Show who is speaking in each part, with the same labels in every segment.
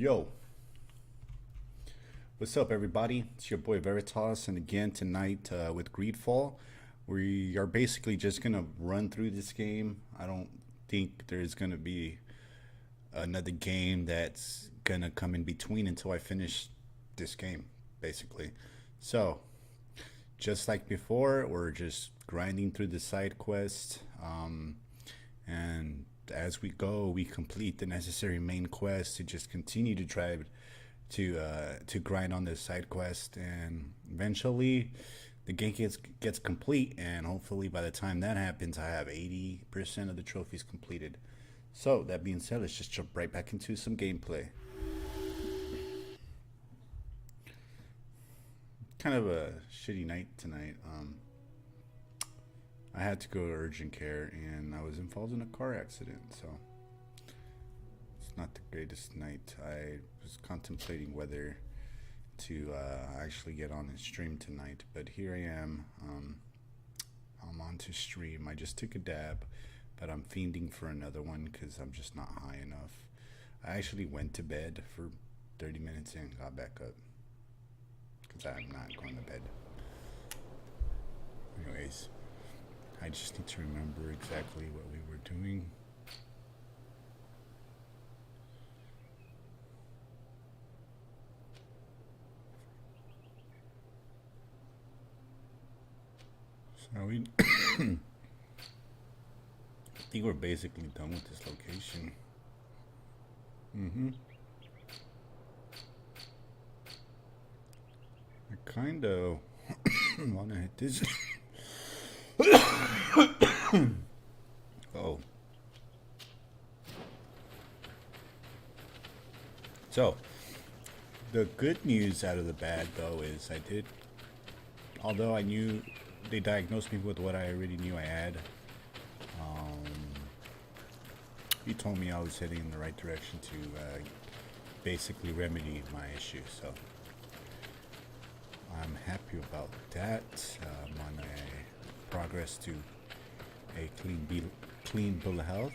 Speaker 1: Yo, what's up, everybody? It's your boy Veritas, and again tonight with GreedFall, we are basically just gonna run through this game. I don't think there's gonna be another game that's gonna come in between until I finish this game, basically. So, just like before, we're just grinding through the side quest, and as we go, we complete the necessary main quest to just continue to try to grind on this side quest, and eventually the game gets complete. And hopefully, by the time that happens, I have 80% of the trophies completed. So that being said, let's just jump right back into some gameplay. Kind of a shitty night tonight. I had to go to urgent care and I was involved in a car accident, so it's not the greatest night. I was contemplating whether to actually get on and stream tonight, but here I am. I'm on to stream. I just took a dab, but I'm fiending for another one because I'm just not high enough. I actually went to bed for 30 minutes and got back up because I'm not going to bed. Anyways, I just need to remember exactly what we were doing. So we I think we're basically done with this location. I kind of want to hit this. Oh. So, the good news out of the bad, though, is although I knew they diagnosed me with what I already knew I had, he told me I was heading in the right direction to basically remedy my issue. So, I'm happy about that. I'm on a progress to a clean bill of health.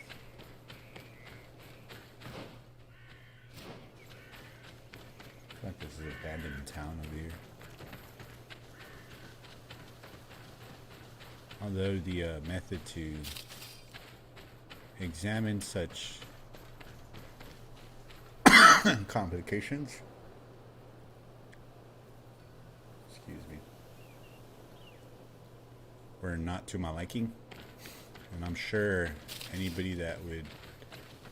Speaker 1: I feel like this is an abandoned town over here. Although the method to examine such complications, excuse me, were not to my liking, and I'm sure anybody that would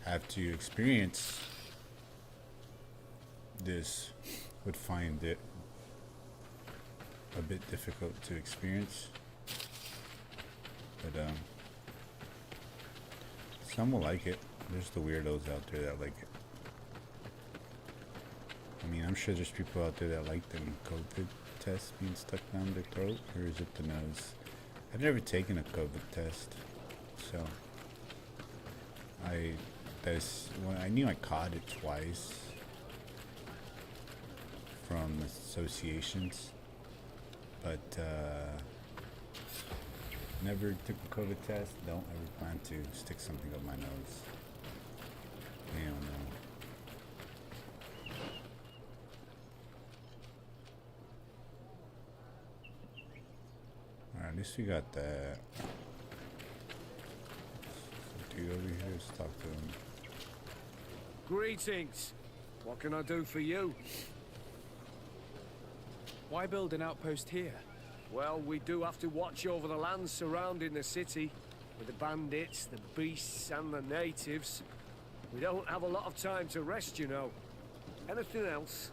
Speaker 1: have to experience this would find it a bit difficult to experience. But some will like it. There's the weirdos out there that like it. I mean, I'm sure there's people out there that like them COVID tests being stuck down their throat, or is it the nose? I've never taken a COVID test, so I knew I caught it twice from associations, but never took a COVID test. Don't ever plan to stick something up my nose. Hell no. Alright, at least we got that. Dude over here, let's talk to him.
Speaker 2: Greetings. What can I do for you?
Speaker 3: Why build an outpost here?
Speaker 2: Well, we do have to watch over the lands surrounding the city, with the bandits, the beasts, and the natives. We don't have a lot of time to rest, you know. Anything else?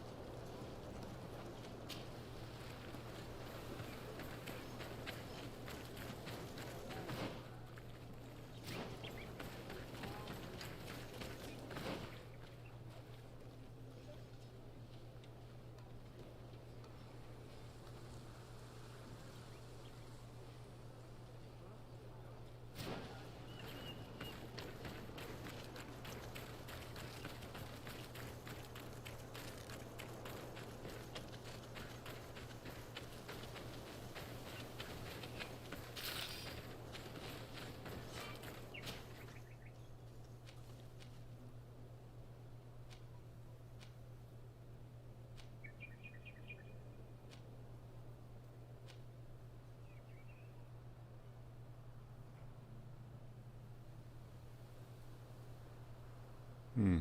Speaker 1: Hmm.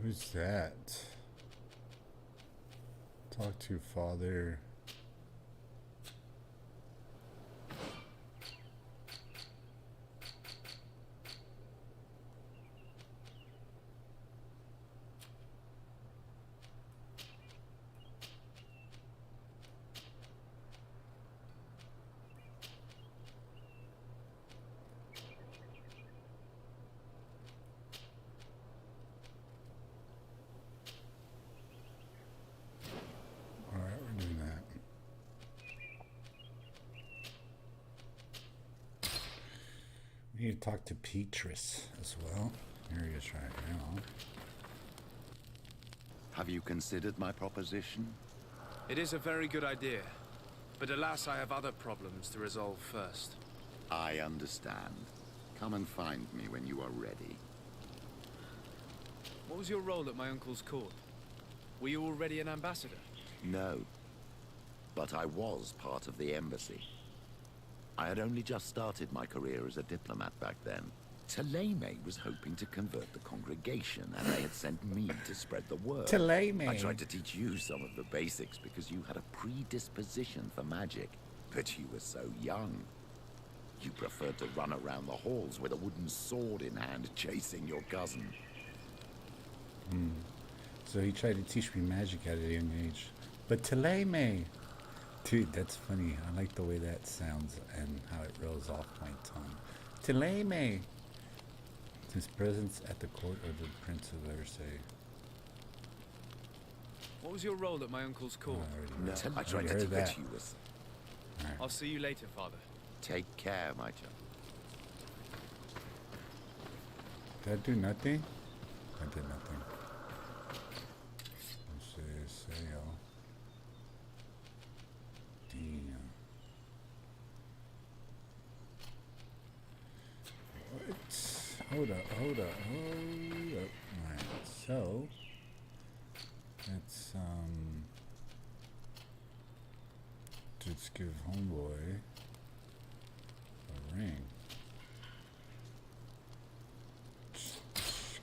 Speaker 1: Who's that? Talk to father. Alright, we're doing that. We need to talk to Petrus as well. Here he is right now.
Speaker 4: Have you considered my proposition?
Speaker 3: It is a very good idea, but alas, I have other problems to resolve first.
Speaker 4: I understand. Come and find me when you are ready.
Speaker 3: What was your role at my uncle's court? Were you already an ambassador?
Speaker 4: No. But I was part of the embassy. I had only just started my career as a diplomat back then. Taleme was hoping to convert the congregation, and they had sent me to spread the word.
Speaker 1: Taleme.
Speaker 4: I tried to teach you some of the basics because you had a predisposition for magic, but you were so young. You preferred to run around the halls with a wooden sword in hand, chasing your cousin.
Speaker 1: So he tried to teach me magic at a young age. But Taleme! Dude, that's funny. I like the way that sounds and how it rolls off my tongue. Taleme! His presence at the court of the Prince of Versailles.
Speaker 3: What was your role at my uncle's court?
Speaker 4: No, I tried to teach you this.
Speaker 1: Right.
Speaker 3: I'll see you later, Father.
Speaker 4: Take care, my child.
Speaker 1: Did that do nothing? That did nothing. Let's see, sale. Damn. What? Hold up. Alright, so let's just give homeboy a ring.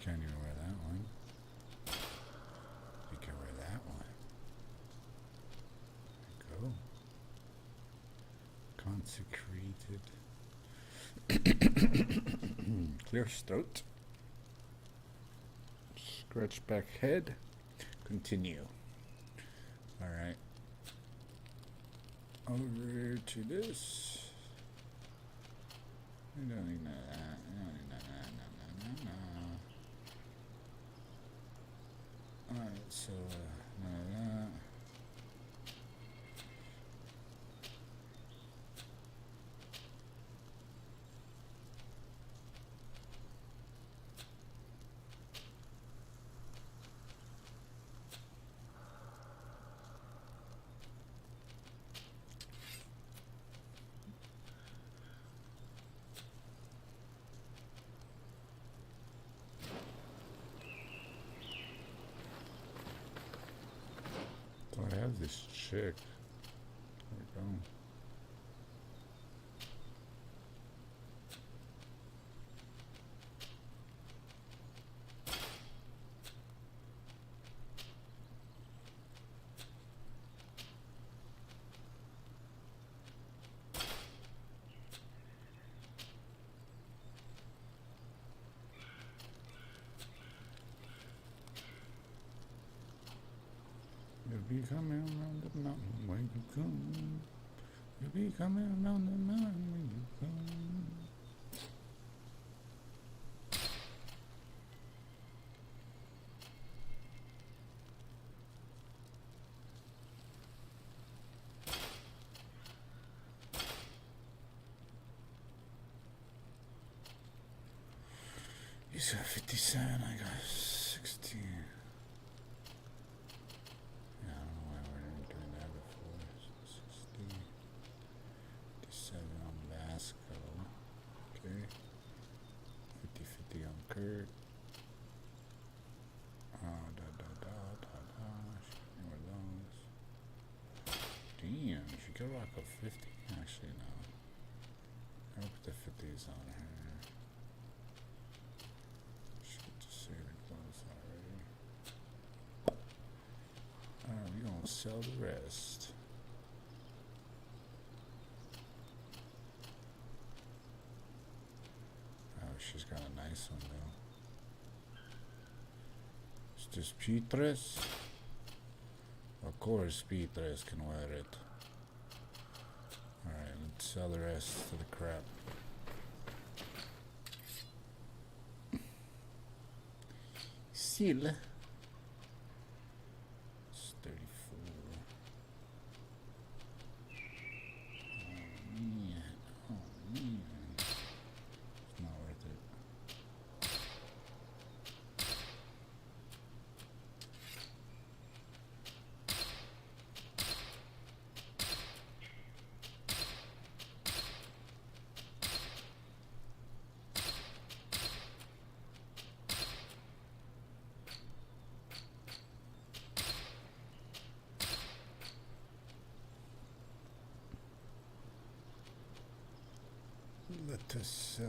Speaker 1: Can't even wear that one. You can wear that one. There you go. Consecrated. Clear his throat. Scratch back head. Continue. Alright. Over to this. We don't need none of that. We don't need none of that. Alright, so none of that. So I have this chick. There we go. You'll be coming around the mountain when you come. You'll be coming around the mountain when you come. He's got 57, I got 16. Yeah, I don't know why we weren't doing that before. So 60, 57 on Vasco. Okay. 50-50 on Kurt. Give me one of those. Damn, she could rock a 50. Yeah. Actually, no. I'll put the 50s on her. Should just say the clothes already. Alright, we're gonna sell the rest. Oh, she's got a nice one though. Is this P3? Of course P3 can wear it. Alright, let's sell the rest to the crap. Seal. It's 34. Oh man. Oh man. It's not worth it. Let us sell.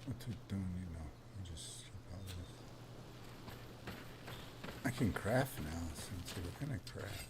Speaker 1: What we doing, you know? Just I can craft now. Since we're gonna craft.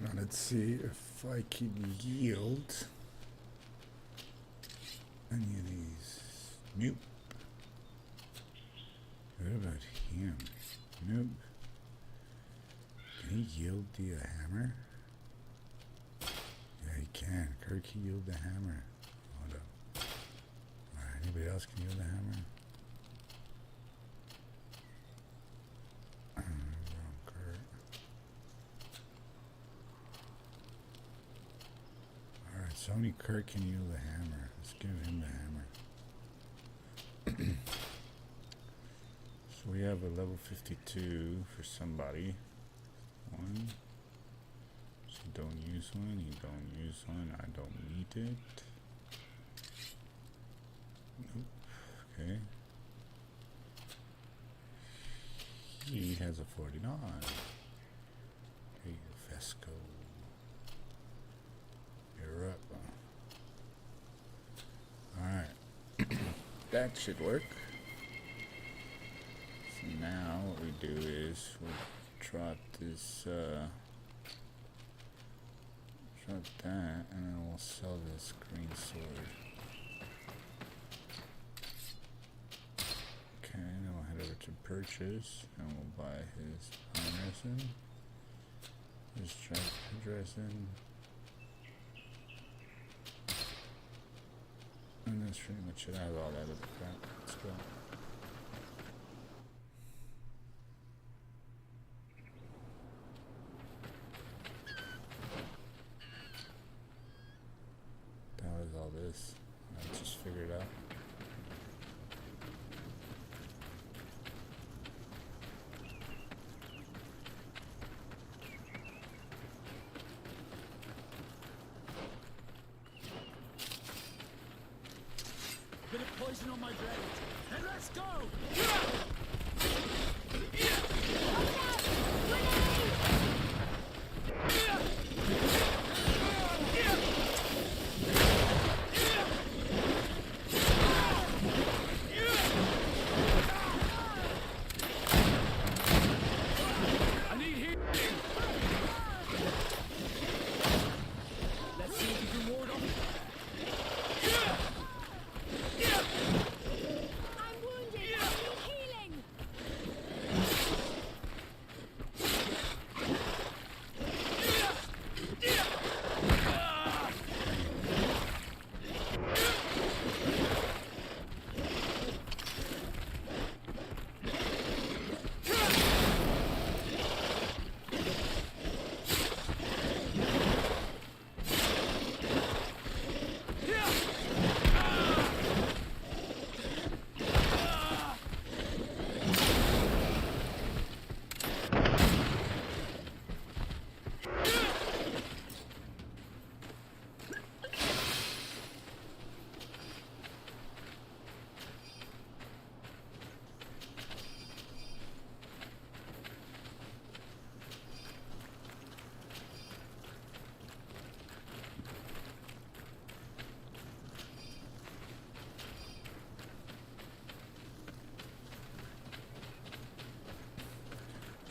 Speaker 1: Now let's see if I can yield any of these. Nope. What about him? Nope. Can he yield the hammer? Yeah, he can. Kirk can yield the hammer. Hold up. Alright, anybody else can yield the hammer? Wrong Kirk. Alright, so only Kirk can yield the hammer. Let's give him the hammer. So we have a level 52 for somebody. One. So don't use one, you don't use one, I don't need it. Nope. Okay. He has a 49. Hey, Fesco. You're up. Alright. That should work. So now what we do is we trot this, trot that, and then we'll sell this green sword. Okay, then we'll head over to purchase, and we'll buy his pine resin, his trap resin, and that's pretty much it. I have all that other crap. Let's go. That was all this. I just figured out.
Speaker 5: Bit of poison on my blade. And let's go!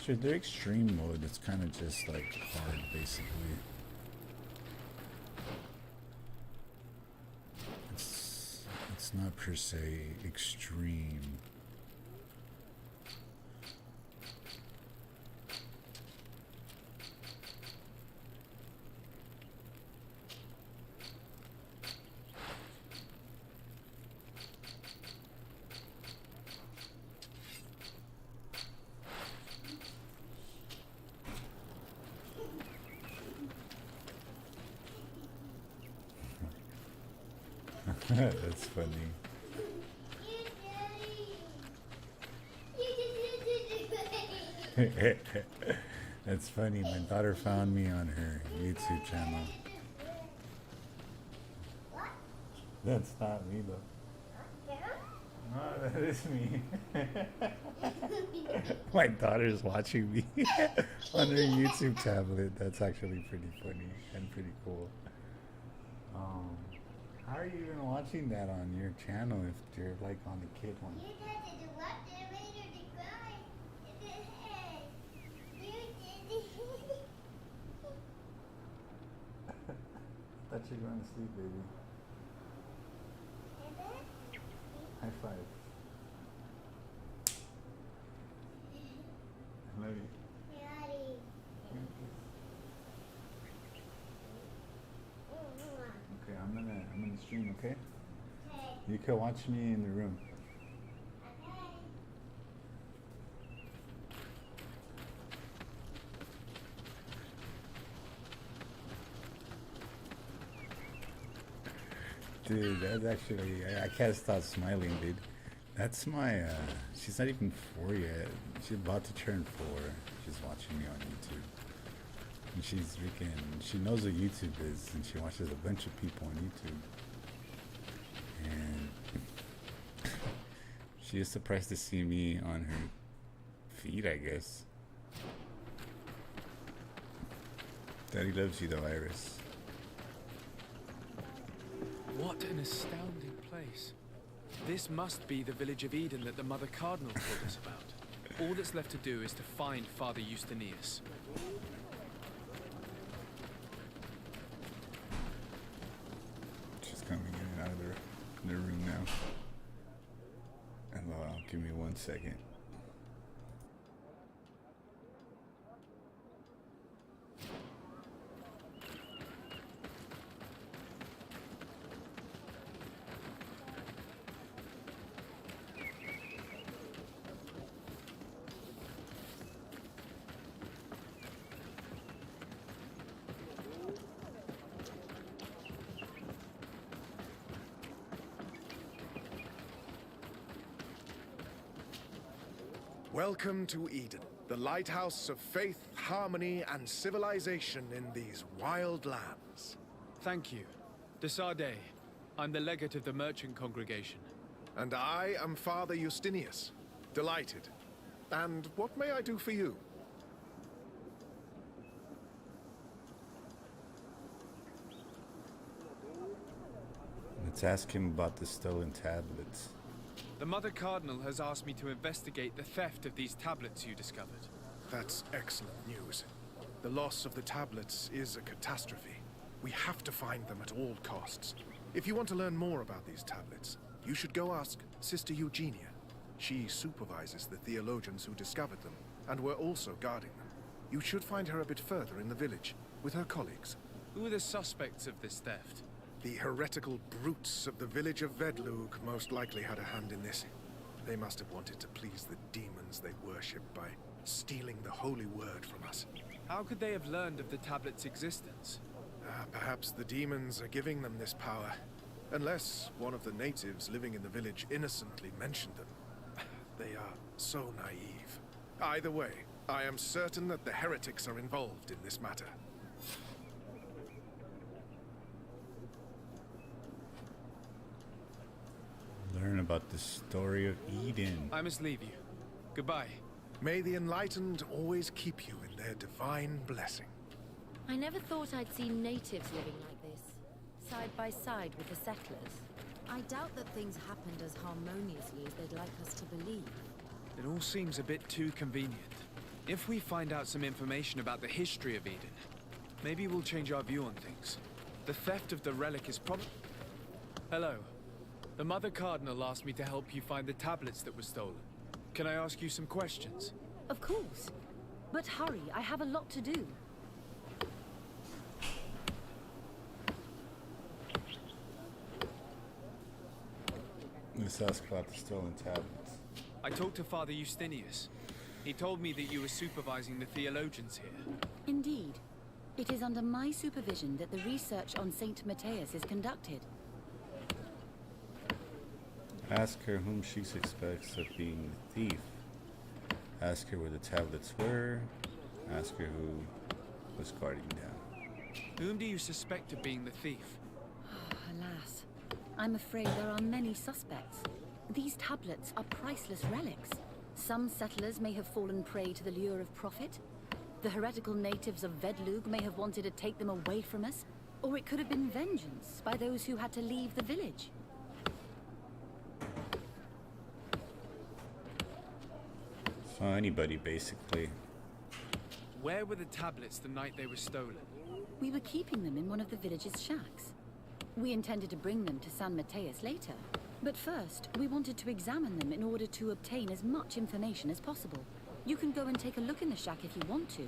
Speaker 1: So their extreme mode, it's kind of just like hard, basically. It's not per se extreme. That's funny. That's funny. My daughter found me on her YouTube channel. That's not me though. No, that is me. My daughter's watching me on her YouTube tablet. That's actually pretty funny and pretty cool. How are you even watching that on your channel if you're like on the kid one? Thought you were going to sleep, baby. High five. I love you. Okay, I'm gonna stream, okay? You can watch me in the room. Dude, that's actually, I can't stop smiling, dude. That's my, she's not even 4 yet. She's about to turn 4. She's watching me on YouTube. And she's freaking, she knows what YouTube is, and she watches a bunch of people on YouTube. And she is surprised to see me on her feed, I guess. Daddy loves you though, Iris.
Speaker 3: What an astounding place. This must be the village of Eden that the Mother Cardinal told us about. All that's left to do is to find Father Justinius.
Speaker 1: She's coming in and out of the room now. And give me 1 second.
Speaker 5: Welcome to Eden, the lighthouse of faith, harmony, and civilization in these wild lands.
Speaker 3: Thank you. De Sardet. I'm the legate of the merchant congregation.
Speaker 5: And I am Father Justinius. Delighted. And what may I do for you?
Speaker 1: Let's ask him about the stolen tablets.
Speaker 3: The Mother Cardinal has asked me to investigate the theft of these tablets you discovered.
Speaker 5: That's excellent news. The loss of the tablets is a catastrophe. We have to find them at all costs. If you want to learn more about these tablets, you should go ask Sister Eugenia. She supervises the theologians who discovered them, and were also guarding them. You should find her a bit further in the village, with her colleagues.
Speaker 3: Who are the suspects of this theft?
Speaker 5: The heretical brutes of the village of Vedlug most likely had a hand in this. They must have wanted to please the demons they worship by stealing the holy word from us.
Speaker 3: How could they have learned of the tablet's existence?
Speaker 5: Perhaps the demons are giving them this power. Unless one of the natives living in the village innocently mentioned them. They are so naive. Either way, I am certain that the heretics are involved in this matter.
Speaker 1: Learn about the story of Eden.
Speaker 3: I must leave you. Goodbye.
Speaker 5: May the enlightened always keep you in their divine blessing.
Speaker 6: I never thought I'd see natives living like this, side by side with the settlers. I doubt that things happened as harmoniously as they'd like us to believe.
Speaker 3: It all seems a bit too convenient. If we find out some information about the history of Eden, maybe we'll change our view on things. The theft of the relic is probably... Hello. The Mother Cardinal asked me to help you find the tablets that were stolen. Can I ask you some questions?
Speaker 6: Of course. But hurry, I have a lot to do.
Speaker 1: Let's ask about the stolen tablets.
Speaker 3: I talked to Father Justinius. He told me that you were supervising the theologians here.
Speaker 6: Indeed. It is under my supervision that the research on Saint Matthias is conducted.
Speaker 1: Ask her whom she suspects of being the thief. Ask her where the tablets were. Ask her who was guarding them.
Speaker 3: Whom do you suspect of being the thief?
Speaker 6: Alas, I'm afraid there are many suspects. These tablets are priceless relics. Some settlers may have fallen prey to the lure of profit. The heretical natives of Vedlug may have wanted to take them away from us, or it could have been vengeance by those who had to leave the village.
Speaker 1: So anybody, basically.
Speaker 3: Where were the tablets the night they were stolen?
Speaker 6: We were keeping them in one of the village's shacks. We intended to bring them to San Matthias later, but first we wanted to examine them in order to obtain as much information as possible. You can go and take a look in the shack if you want to,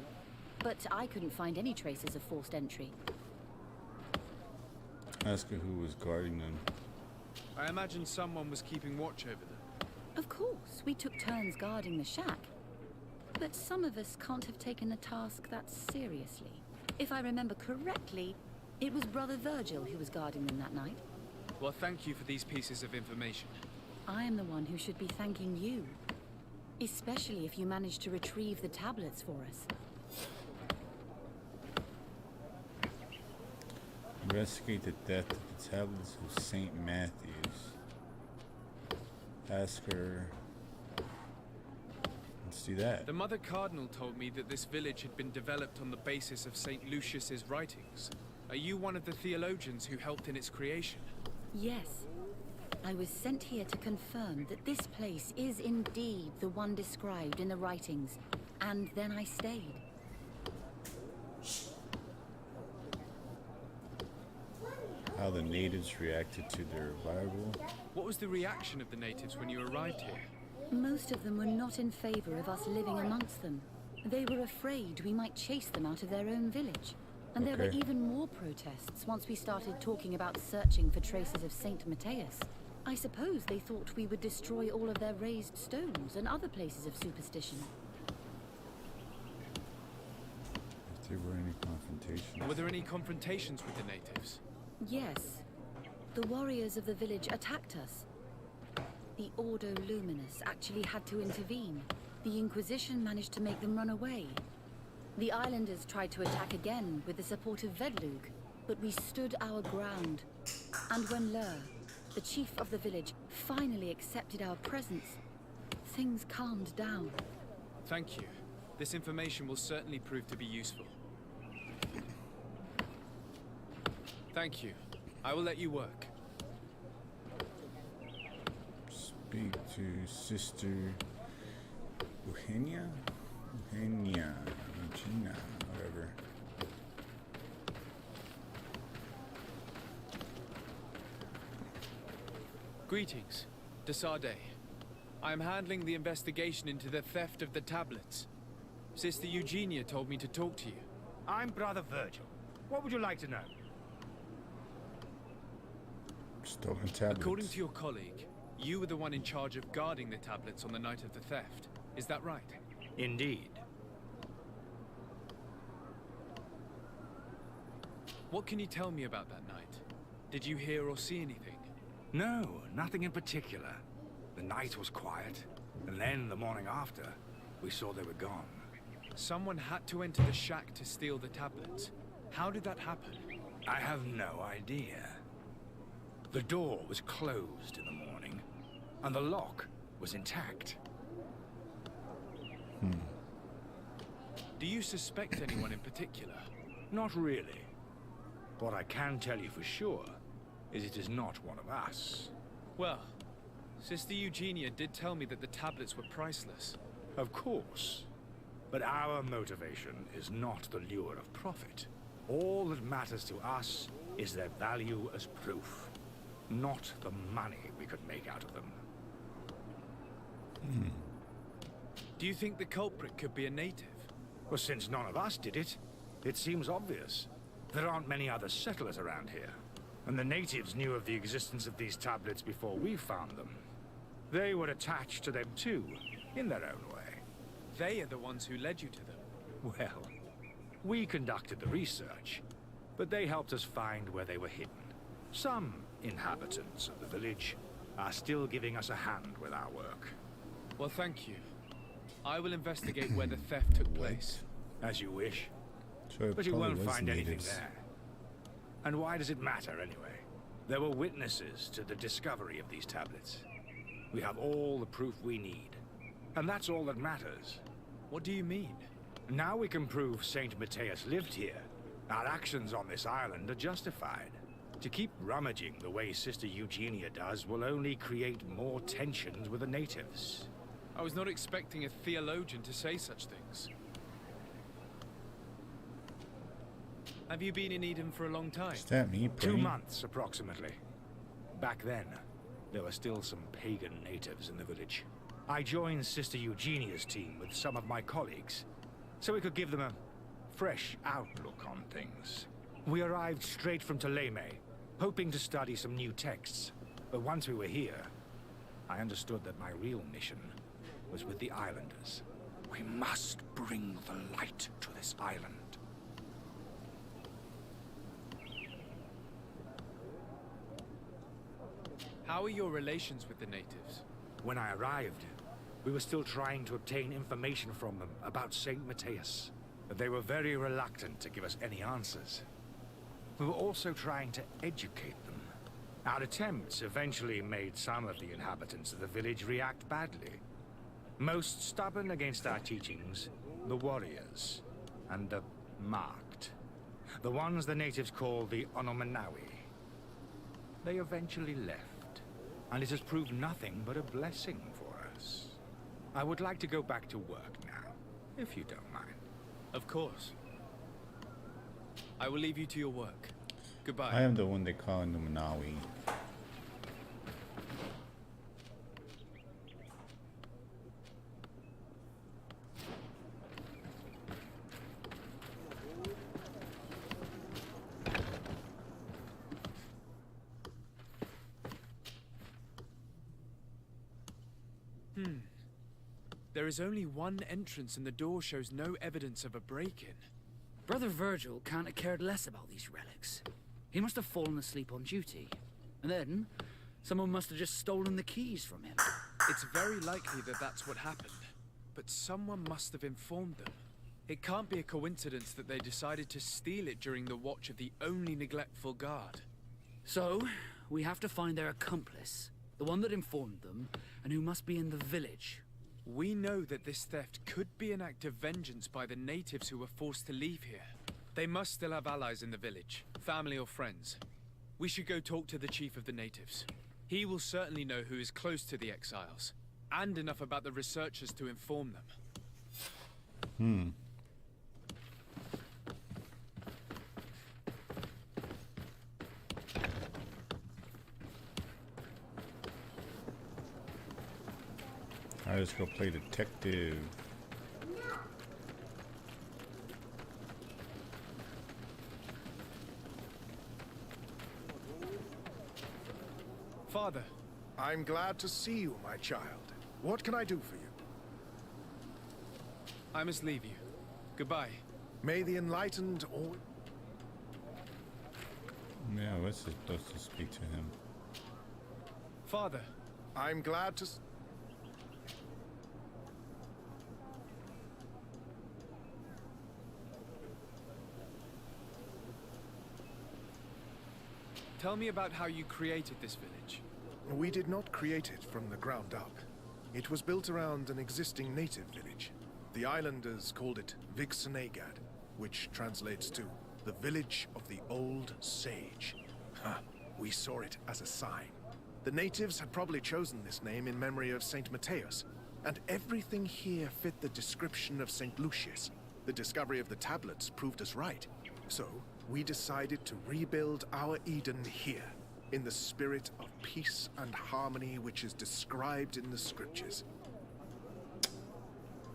Speaker 6: but I couldn't find any traces of forced entry.
Speaker 1: Ask her who was guarding them.
Speaker 3: I imagine someone was keeping watch over them.
Speaker 6: Of course, we took turns guarding the shack. But some of us can't have taken the task that seriously. If I remember correctly, it was Brother Virgil who was guarding them that night.
Speaker 3: Well, thank you for these pieces of information.
Speaker 6: I am the one who should be thanking you. Especially if you managed to retrieve the tablets for us.
Speaker 1: Investigate the death of the tablets of St. Matthew's. Ask her. Let's do that.
Speaker 3: The Mother Cardinal told me that this village had been developed on the basis of St. Lucius's writings. Are you one of the theologians who helped in its creation?
Speaker 6: Yes. I was sent here to confirm that this place is indeed the one described in the writings, and then I stayed.
Speaker 1: How the natives reacted to their arrival.
Speaker 3: What was the reaction of the natives when you arrived here?
Speaker 6: Most of them were not in favor of us living amongst them. They were afraid we might chase them out of their own village. And there were
Speaker 1: Okay.
Speaker 6: even more protests once we started talking about searching for traces of Saint Matthias. I suppose they thought we would destroy all of their raised stones and other places of superstition.
Speaker 1: If there were any confrontations.
Speaker 3: Were there any confrontations with the natives?
Speaker 6: Yes. The warriors of the village attacked us. The Ordo Luminous actually had to intervene. The Inquisition managed to make them run away. The islanders tried to attack again with the support of Vedlug, but we stood our ground. And when Lur, the chief of the village, finally accepted our presence, things calmed down.
Speaker 3: Thank you. This information will certainly prove to be useful. Thank you. I will let you work.
Speaker 1: Speak to Sister Eugenia? Eugenia, whatever.
Speaker 3: Greetings. Desade. I am handling the investigation into the theft of the tablets. Sister Eugenia told me to talk to you.
Speaker 7: I'm Brother Virgil. What would you like to know?
Speaker 1: Stolen tablets.
Speaker 3: According to your colleague, you were the one in charge of guarding the tablets on the night of the theft. Is that right?
Speaker 7: Indeed.
Speaker 3: What can you tell me about that night? Did you hear or see anything?
Speaker 7: No, nothing in particular. The night was quiet, and then the morning after, we saw they were gone.
Speaker 3: Someone had to enter the shack to steal the tablets. How did that happen?
Speaker 7: I have no idea. The door was closed in the morning, and the lock was intact.
Speaker 3: Do you suspect anyone in particular?
Speaker 7: Not really. What I can tell you for sure is it is not one of us.
Speaker 3: Well, Sister Eugenia did tell me that the tablets were priceless.
Speaker 7: Of course. But our motivation is not the lure of profit. All that matters to us is their value as proof, not the money we could make out of them.
Speaker 3: Do you think the culprit could be a native?
Speaker 7: Well, since none of us did it, it seems obvious. There aren't many other settlers around here, and the natives knew of the existence of these tablets before we found them. They were attached to them too, in their own way.
Speaker 3: They are the ones who led you to them.
Speaker 7: Well, we conducted the research, but they helped us find where they were hidden. Some inhabitants of the village are still giving us a hand with our work.
Speaker 3: Well, thank you. I will investigate where the theft took place.
Speaker 7: As you wish.
Speaker 1: So it
Speaker 7: But you
Speaker 1: probably
Speaker 7: won't
Speaker 1: was
Speaker 7: find anything
Speaker 1: natives.
Speaker 7: there. And why does it matter anyway? There were witnesses to the discovery of these tablets. We have all the proof we need. And that's all that matters.
Speaker 3: What do you mean?
Speaker 7: Now we can prove Saint Matthias lived here. Our actions on this island are justified. To keep rummaging the way Sister Eugenia does will only create more tensions with the natives.
Speaker 3: I was not expecting a theologian to say such things. Have you been in Eden for a long time?
Speaker 1: Is that me
Speaker 7: 2
Speaker 1: praying?
Speaker 7: months, approximately. Back then, there were still some pagan natives in the village. I joined Sister Eugenia's team with some of my colleagues, so we could give them a fresh outlook on things. We arrived straight from Ptolemy, hoping to study some new texts. But once we were here, I understood that my real mission was with the islanders. We must bring the light to this island.
Speaker 3: How are your relations with the natives?
Speaker 7: When I arrived, we were still trying to obtain information from them about Saint Matthias. But they were very reluctant to give us any answers. We were also trying to educate them. Our attempts eventually made some of the inhabitants of the village react badly. Most stubborn against our teachings, the warriors, and the marked. The ones the natives call the Onomanawi. They eventually left, and it has proved nothing but a blessing for us. I would like to go back to work now, if you don't mind.
Speaker 3: Of course. I will leave you to your work. Goodbye.
Speaker 1: I am the one they call Numanawi.
Speaker 3: There is only one entrance and the door shows no evidence of a break-in.
Speaker 8: Brother Virgil can't have cared less about these relics. He must have fallen asleep on duty. And then, someone must have just stolen the keys from him.
Speaker 3: It's very likely that that's what happened. But someone must have informed them. It can't be a coincidence that they decided to steal it during the watch of the only neglectful guard.
Speaker 8: So, we have to find their accomplice. The one that informed them, and who must be in the village.
Speaker 3: We know that this theft could be an act of vengeance by the natives who were forced to leave here. They must still have allies in the village, family or friends. We should go talk to the chief of the natives. He will certainly know who is close to the exiles, and enough about the researchers to inform them.
Speaker 1: I just go play detective.
Speaker 3: Father,
Speaker 5: I'm glad to see you, my child. What can I do for you?
Speaker 3: I must leave you. Goodbye.
Speaker 5: May the enlightened always...
Speaker 1: Yeah, I was supposed to speak to him.
Speaker 3: Father,
Speaker 5: I'm glad to...
Speaker 3: tell me about how you created this village.
Speaker 5: We did not create it from the ground up. It was built around an existing native village. The islanders called it Vixenagad, which translates to the village of the old sage. We saw it as a sign. The natives had probably chosen this name in memory of Saint Matthias, and everything here fit the description of St. Lucius. The discovery of the tablets proved us right. So, we decided to rebuild our Eden here, in the spirit of peace and harmony which is described in the scriptures.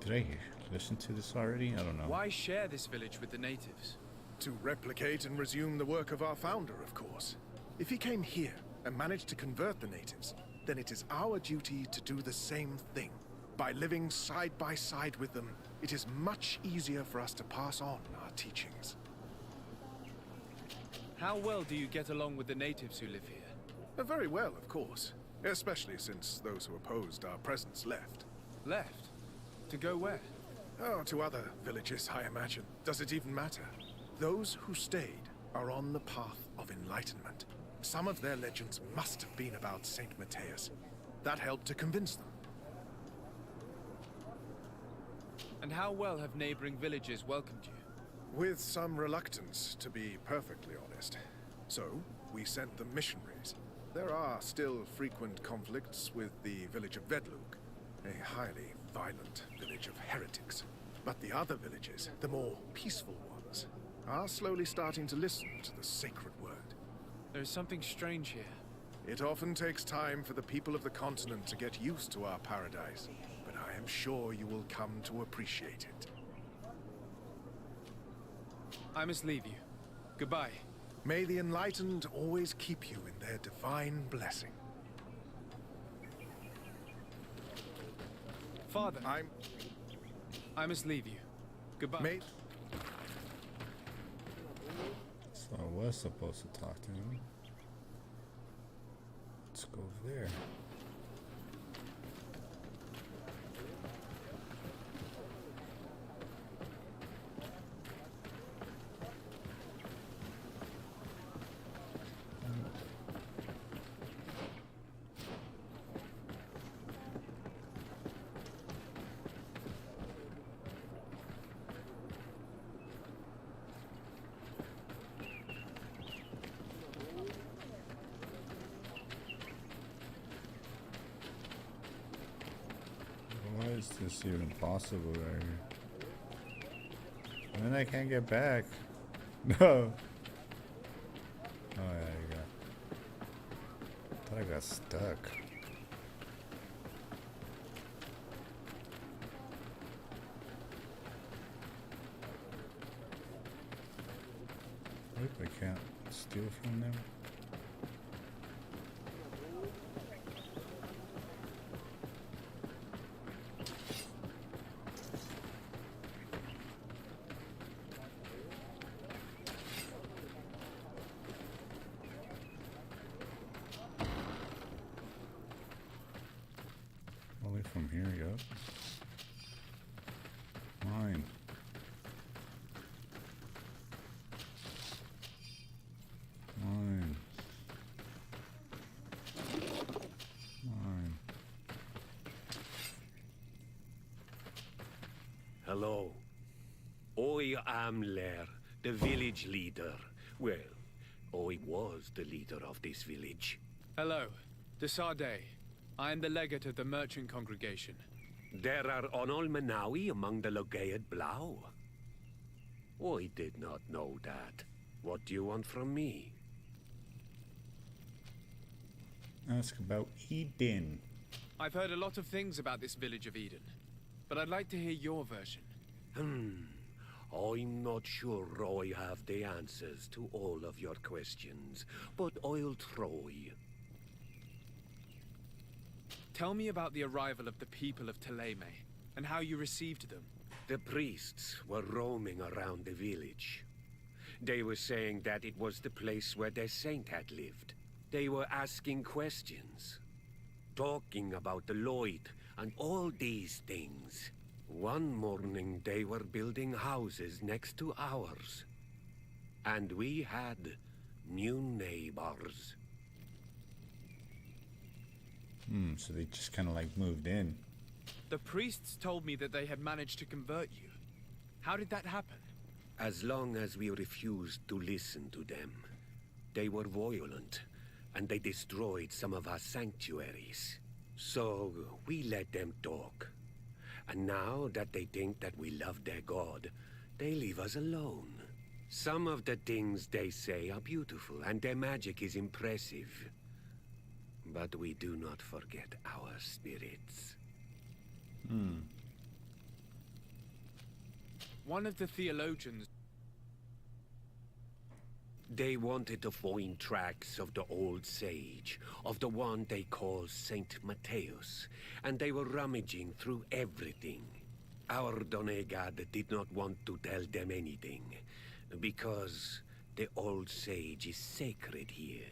Speaker 1: Did I listen to this already? I don't know.
Speaker 3: Why share this village with the natives?
Speaker 5: To replicate and resume the work of our founder, of course. If he came here and managed to convert the natives, then it is our duty to do the same thing. By living side by side with them, it is much easier for us to pass on our teachings.
Speaker 3: How well do you get along with the natives who live here?
Speaker 5: Very well, of course. Especially since those who opposed our presence left.
Speaker 3: Left? To go where?
Speaker 5: Oh, to other villages, I imagine. Does it even matter? Those who stayed are on the path of enlightenment. Some of their legends must have been about Saint Matthias. That helped to convince them.
Speaker 3: And how well have neighboring villages welcomed you?
Speaker 5: With some reluctance, to be perfectly honest. So, we sent them missionaries. There are still frequent conflicts with the village of Vedlug, a highly violent village of heretics. But the other villages, the more peaceful ones, are slowly starting to listen to the sacred word.
Speaker 3: There is something strange here.
Speaker 5: It often takes time for the people of the continent to get used to our paradise, but I am sure you will come to appreciate it.
Speaker 3: I must leave you. Goodbye.
Speaker 5: May the enlightened always keep you in their divine blessing.
Speaker 3: Father, I must leave you. Goodbye.
Speaker 1: So I was supposed to talk to him. Let's go over there. Why is this even possible right here? And then I can't get back. No. Oh yeah, you got. I thought I got stuck. Nope, I can't steal from them. Only from here, yep. Mine. Mine. Mine.
Speaker 9: Hello. I am Lair, the village leader. Well, I was the leader of this village.
Speaker 3: Hello. Desade. I am the legate of the merchant congregation.
Speaker 9: There are Onol Manawi among the Logead Blau. I did not know that. What do you want from me?
Speaker 1: Ask about Eden.
Speaker 3: I've heard a lot of things about this village of Eden, but I'd like to hear your version.
Speaker 9: I'm not sure I have the answers to all of your questions, but I'll try.
Speaker 3: Tell me about the arrival of the people of Teleme, and how you received them.
Speaker 9: The priests were roaming around the village. They were saying that it was the place where their saint had lived. They were asking questions, talking about the Lloyd and all these things. One morning they were building houses next to ours. And we had new neighbors.
Speaker 1: So they just kind of like moved in.
Speaker 3: The priests told me that they had managed to convert you. How did that happen?
Speaker 9: As long as we refused to listen to them, they were violent, and they destroyed some of our sanctuaries. So we let them talk, And now that they think that we love their god, they leave us alone. Some of the things they say are beautiful, and their magic is impressive. But we do not forget our spirits.
Speaker 3: One of the theologians...
Speaker 9: They wanted to find tracks of the old sage, of the one they call Saint Matthäus, and they were rummaging through everything. Our Donegad did not want to tell them anything, because the old sage is sacred here.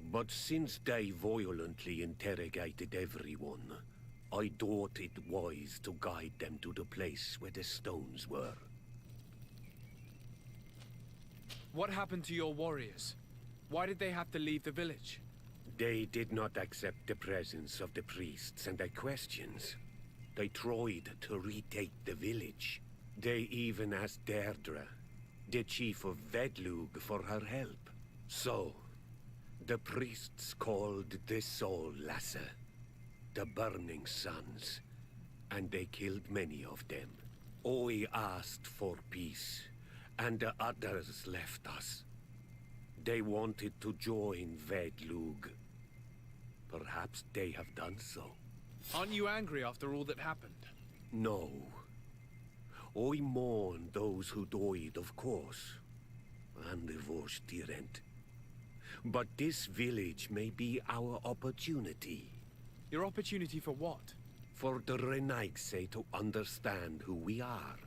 Speaker 9: But since they violently interrogated everyone, I thought it wise to guide them to the place where the stones were.
Speaker 3: What happened to your warriors? Why did they have to leave the village?
Speaker 9: They did not accept the presence of the priests and their questions. They tried to retake the village. They even asked Deirdre, the chief of Vedlug, for her help. So, the priests called the Soul Lasser, the Burning Suns, and they killed many of them. I asked for peace, and the others left us. They wanted to join Vedlug. Perhaps they have done so.
Speaker 3: Aren't you angry after all that happened?
Speaker 9: No. I mourn those who died, of course. And the Vorstyrent. But this village may be our opportunity.
Speaker 3: Your opportunity for what?
Speaker 9: For the Renaigse to understand who we are.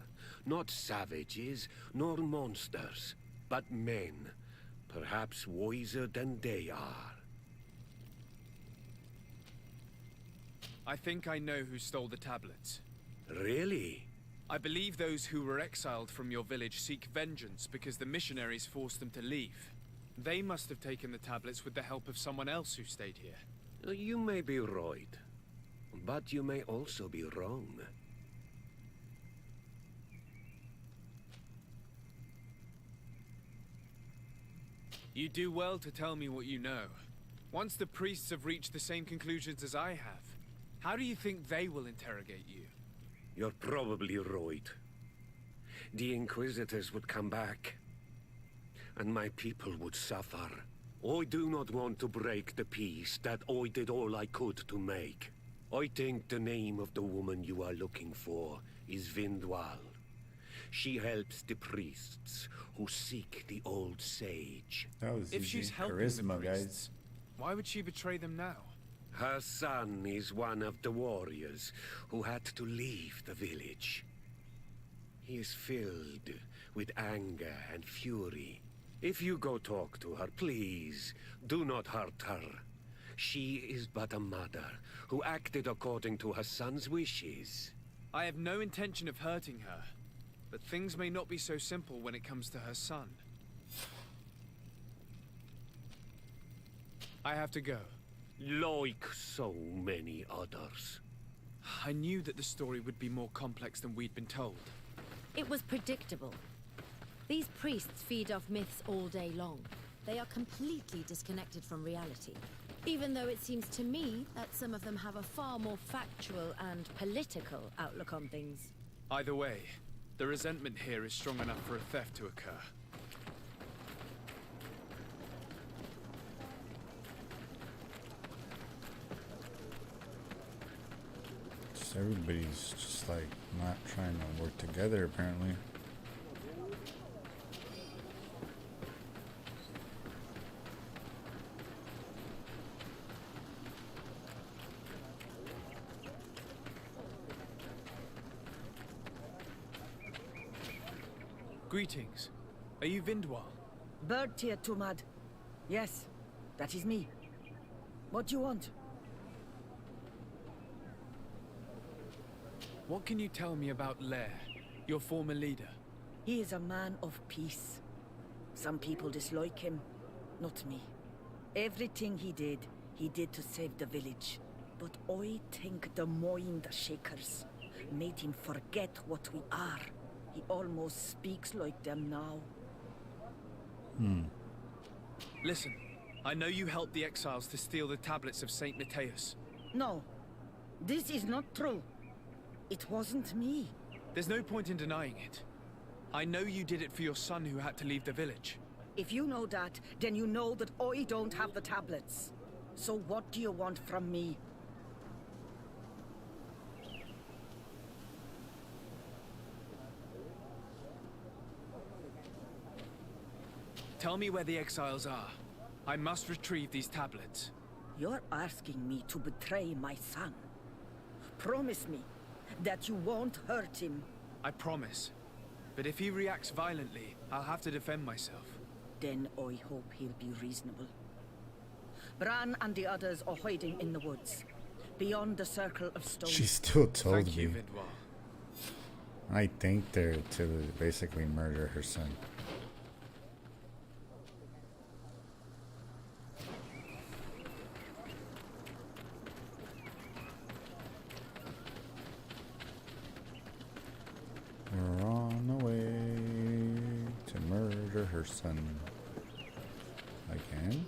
Speaker 9: Not savages, nor monsters, but men. Perhaps wiser than they are.
Speaker 3: I think I know who stole the tablets.
Speaker 9: Really?
Speaker 3: I believe those who were exiled from your village seek vengeance because the missionaries forced them to leave. They must have taken the tablets with the help of someone else who stayed here.
Speaker 9: You may be right, but you may also be wrong.
Speaker 3: You do well to tell me what you know. Once the priests have reached the same conclusions as I have, how do you think they will interrogate you?
Speaker 9: You're probably right. The Inquisitors would come back, and my people would suffer. I do not want to break the peace that I did all I could to make. I think the name of the woman you are looking for is Vindwal. She helps the priests who seek the old sage.
Speaker 1: That was
Speaker 3: If
Speaker 1: easy.
Speaker 3: she's helping
Speaker 1: Charisma,
Speaker 3: the
Speaker 1: guys.
Speaker 3: priests, why would she betray them now?
Speaker 9: Her son is one of the warriors who had to leave the village. He is filled with anger and fury. If you go talk to her, please, do not hurt her. She is but a mother who acted according to her son's wishes.
Speaker 3: I have no intention of hurting her, but things may not be so simple when it comes to her son. I have to go.
Speaker 9: Like so many others.
Speaker 3: I knew that the story would be more complex than we'd been told.
Speaker 10: It was predictable. These priests feed off myths all day long. They are completely disconnected from reality. Even though it seems to me that some of them have a far more factual and political outlook on things.
Speaker 3: Either way, the resentment here is strong enough for a theft to occur.
Speaker 1: Just everybody's just like not trying to work together apparently.
Speaker 3: Greetings. Are you Vindwal?
Speaker 11: Bertia Tumad. Yes, that is me. What do you want?
Speaker 3: What can you tell me about Lair, your former leader?
Speaker 11: He is a man of peace. Some people dislike him, not me. Everything he did to save the village. But I think the Mind Shakers made him forget what we are. He almost speaks like them now.
Speaker 3: Listen, I know you helped the exiles to steal the tablets of Saint Matthäus.
Speaker 11: No, this is not true. It wasn't me.
Speaker 3: There's no point in denying it. I know you did it for your son who had to leave the village.
Speaker 11: If you know that, then you know that I don't have the tablets. So what do you want from me?
Speaker 3: Tell me where the exiles are. I must retrieve these tablets.
Speaker 11: You're asking me to betray my son. Promise me that you won't hurt him.
Speaker 3: I promise. But if he reacts violently, I'll have to defend myself.
Speaker 11: Then I hope he'll be reasonable. Bran and the others are hiding in the woods, beyond the circle of stone.
Speaker 1: She still told
Speaker 3: Thank you,
Speaker 1: me.
Speaker 3: Vindwal.
Speaker 1: I thanked her to basically murder her son. We're on the way to murder her son. Again?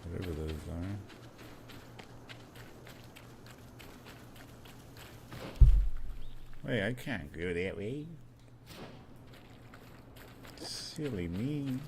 Speaker 1: Whatever those are. Wait, I can't go that way. Silly me.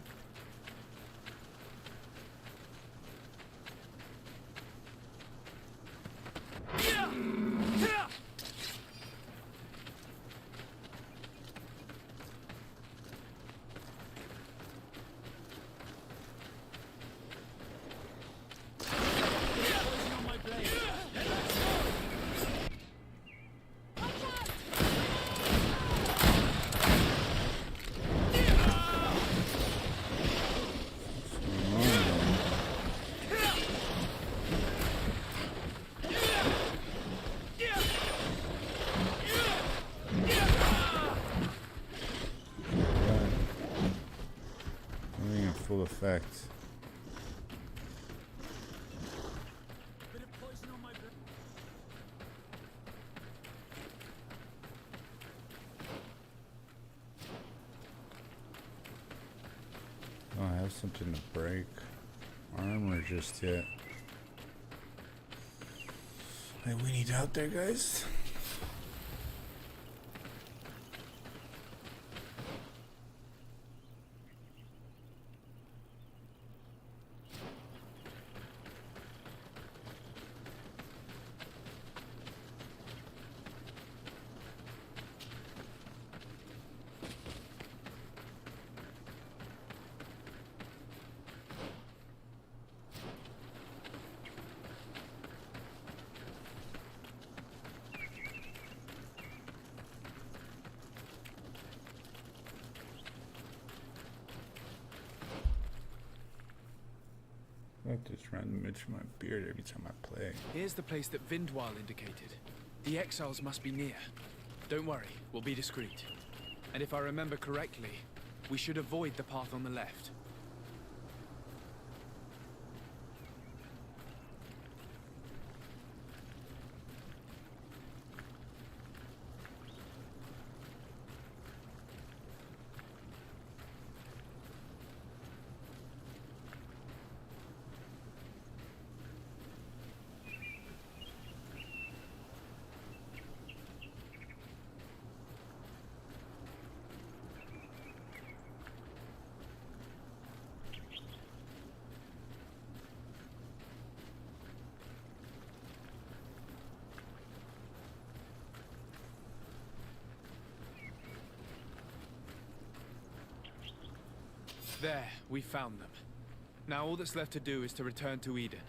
Speaker 1: Full effect. I don't have something to break armor just yet. Hey, we need out there, guys. I have this random itch in my beard every time I play.
Speaker 3: Here's the place that Vindwal indicated. The exiles must be near. Don't worry, we'll be discreet. And if I remember correctly, we should avoid the path on the left. There, we found them. Now all that's left to do is to return to Eden.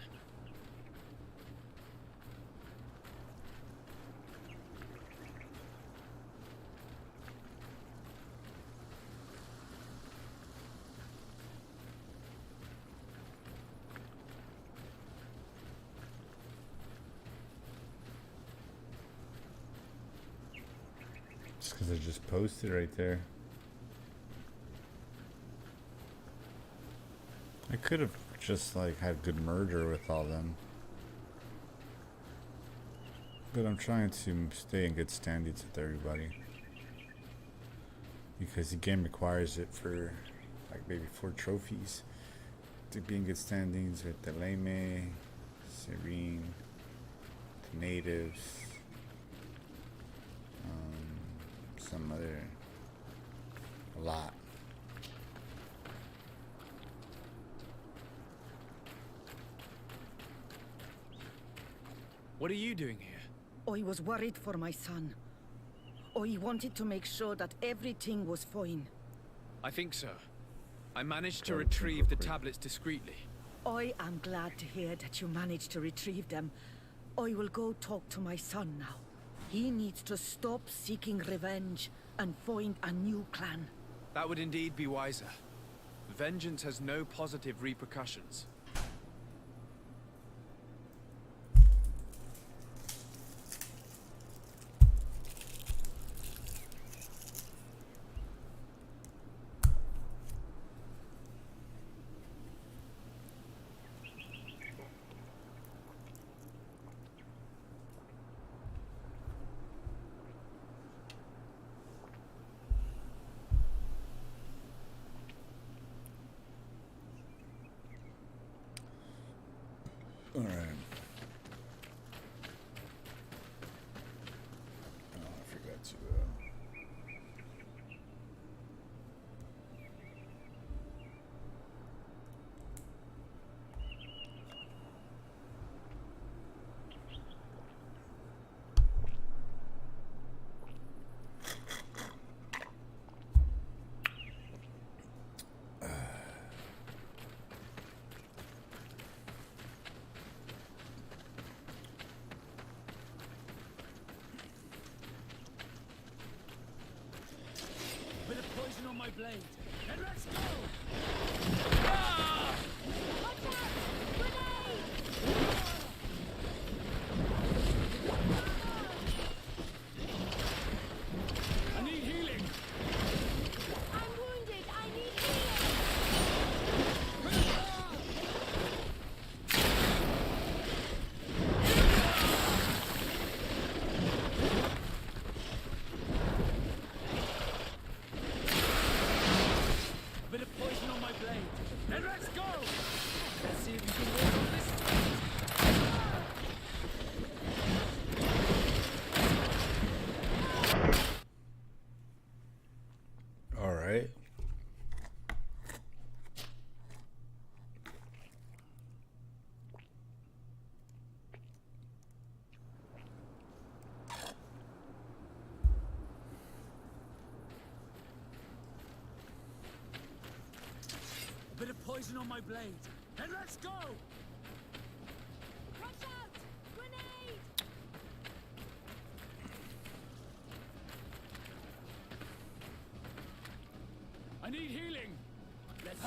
Speaker 1: Just because I just posted right there. I could have just like had good murder with all them. But I'm trying to stay in good standings with everybody. because the game requires it for like maybe 4 trophies to be in good standings with the Leme, Serene, the natives, some other, a lot.
Speaker 3: What are you doing here?
Speaker 11: I was worried for my son. I wanted to make sure that everything was fine.
Speaker 3: I think so. I managed to
Speaker 1: Go,
Speaker 3: retrieve the
Speaker 1: quick.
Speaker 3: tablets discreetly.
Speaker 11: I am glad to hear that you managed to retrieve them. I will go talk to my son now. He needs to stop seeking revenge and find a new clan.
Speaker 3: That would indeed be wiser. Vengeance has no positive repercussions.
Speaker 1: All right. Oh, I forgot to.
Speaker 8: Bit of poison on my blade. And let's go! I need healing.
Speaker 10: I'm wounded. I need healing.
Speaker 8: A bit of poison on my blade. And let's go! Let's see if you can work on this.
Speaker 1: All right.
Speaker 8: A bit of poison on my blade. And let's go!
Speaker 10: Watch out! Grenade!
Speaker 8: I need healing. Let's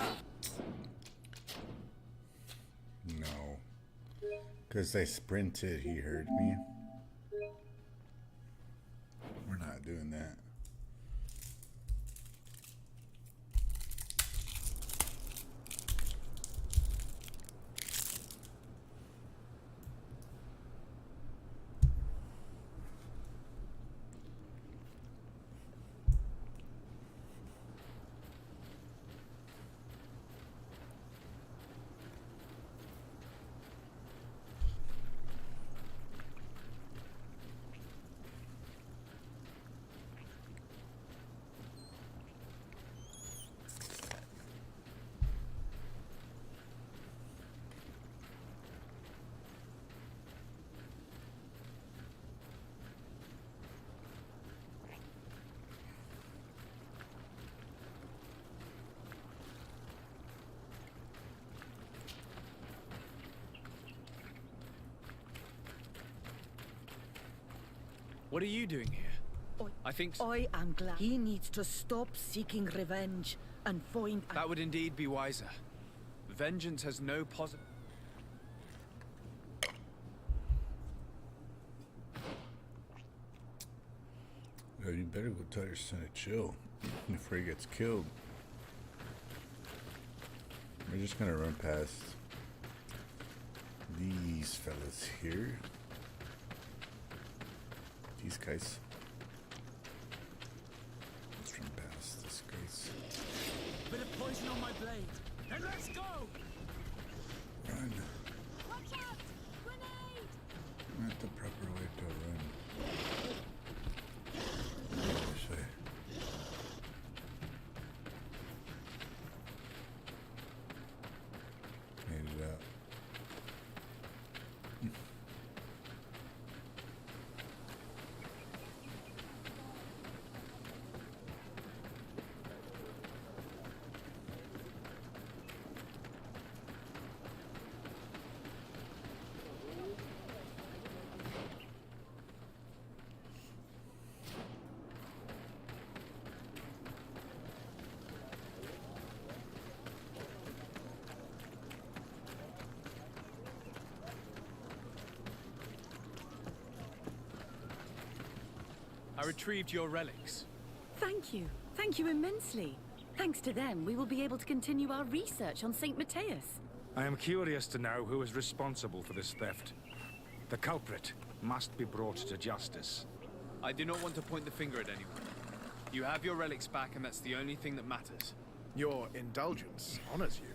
Speaker 1: No. Because I sprinted, he heard me. We're not doing that.
Speaker 3: What are you doing here? I think
Speaker 11: I am glad. He needs to stop seeking revenge and find a...
Speaker 3: that would indeed be wiser. Vengeance has no positive...
Speaker 1: Yo, you better go tell your son to chill before he gets killed. We're just gonna run past these fellas here. These guys. Let's run past this
Speaker 8: bit of poison on my blade. Then let's go!
Speaker 1: Run.
Speaker 10: Watch out! Grenade!
Speaker 1: Not the proper way to run. This way. Made it out.
Speaker 3: I retrieved your relics.
Speaker 6: Thank you. Thank you immensely. Thanks to them, we will be able to continue our research on St. Matthias.
Speaker 7: I am curious to know who is responsible for this theft. The culprit must be brought to justice.
Speaker 3: I do not want to point the finger at anyone. You have your relics back, and that's the only thing that matters.
Speaker 5: Your indulgence honors you.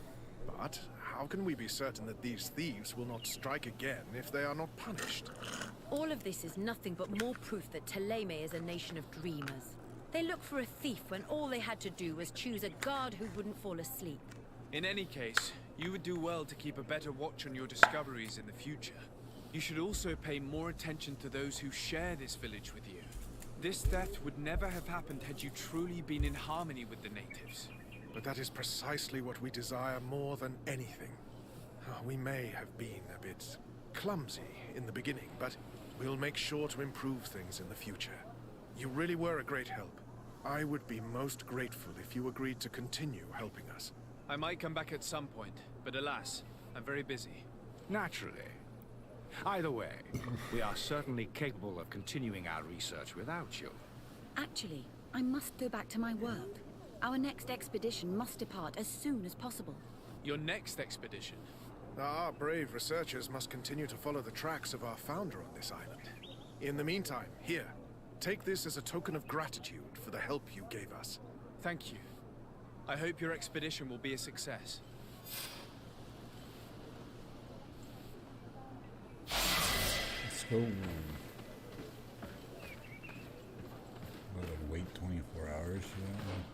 Speaker 5: But how can we be certain that these thieves will not strike again if they are not punished?
Speaker 10: All of this is nothing but more proof that Thélème is a nation of dreamers. They look for a thief when all they had to do was choose a guard who wouldn't fall asleep.
Speaker 3: In any case, you would do well to keep a better watch on your discoveries in the future. You should also pay more attention to those who share this village with you. This theft would never have happened had you truly been in harmony with the natives.
Speaker 5: But that is precisely what we desire more than anything. We may have been a bit clumsy in the beginning, but we'll make sure to improve things in the future. You really were a great help. I would be most grateful if you agreed to continue helping us.
Speaker 3: I might come back at some point, but alas, I'm very busy.
Speaker 7: Naturally. Either way, we are certainly capable of continuing our research without you.
Speaker 6: Actually, I must go back to my work. Our next expedition must depart as soon as possible.
Speaker 3: Your next expedition?
Speaker 5: Our brave researchers must continue to follow the tracks of our founder on this island. In the meantime, here, take this as a token of gratitude for the help you gave us.
Speaker 3: Thank you. I hope your expedition will be a success.
Speaker 1: Let's go. Gotta wait 24 hours for that one.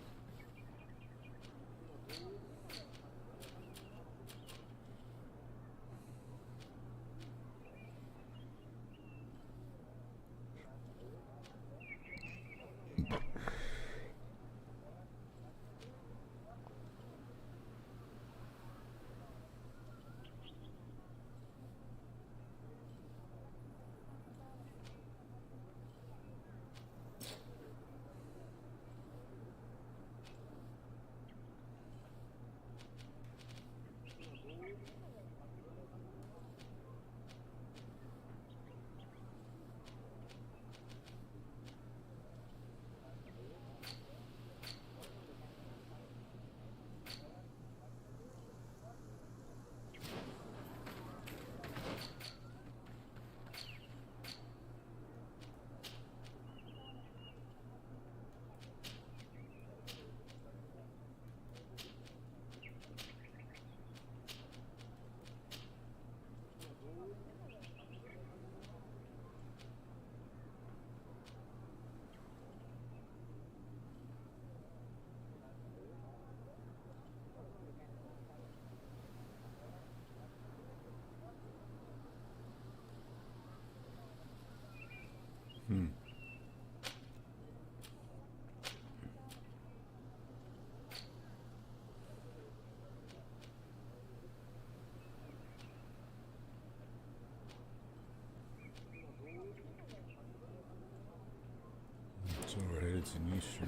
Speaker 1: So we're headed to Nishu.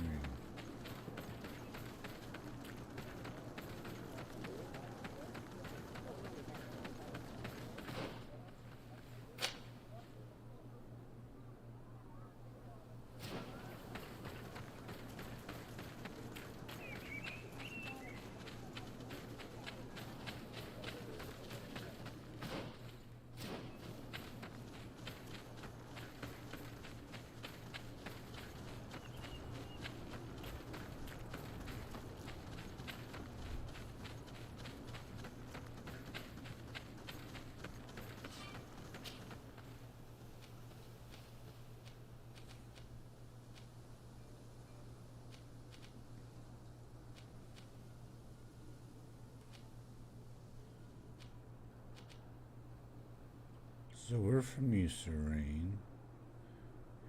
Speaker 1: So we're from Usurain.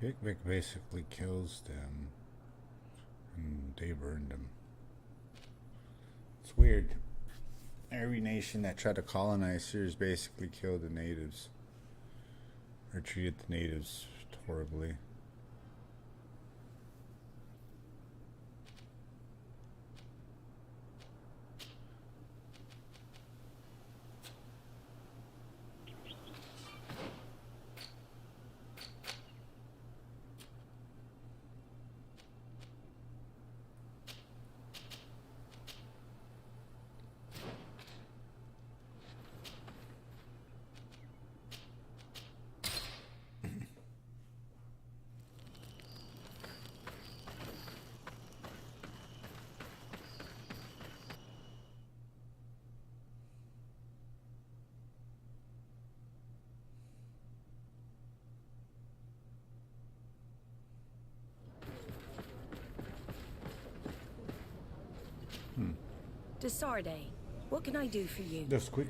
Speaker 1: Hickvick basically kills them, and they burned them. It's weird. Every nation that tried to colonize here has basically killed the natives, or treated the natives horribly.
Speaker 10: Desarde, what can I do for you?
Speaker 1: Just quick.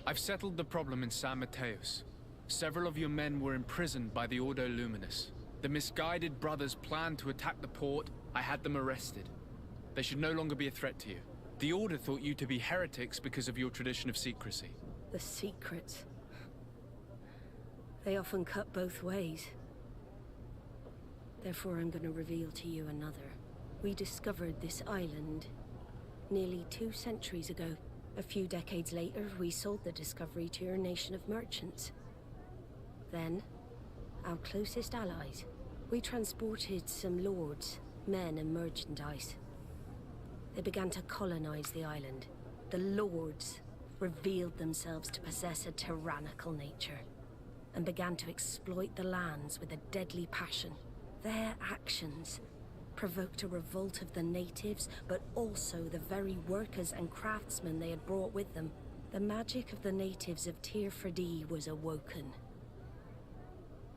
Speaker 3: I've settled the problem in San Mateos. Several of your men were imprisoned by the Ordo Luminous. The misguided brothers planned to attack the port. I had them arrested. They should no longer be a threat to you. The Order thought you to be heretics because of your tradition of secrecy.
Speaker 10: The secrets. They often cut both ways. Therefore, I'm going to reveal to you another. We discovered this island nearly 2 centuries ago. A few decades later, we sold the discovery to your nation of merchants. Then, our closest allies. We transported some lords, men, and merchandise. They began to colonize the island. The lords revealed themselves to possess a tyrannical nature, and began to exploit the lands with a deadly passion. Their actions provoked a revolt of the natives, but also the very workers and craftsmen they had brought with them. The magic of the natives of Tir Freddy was awoken.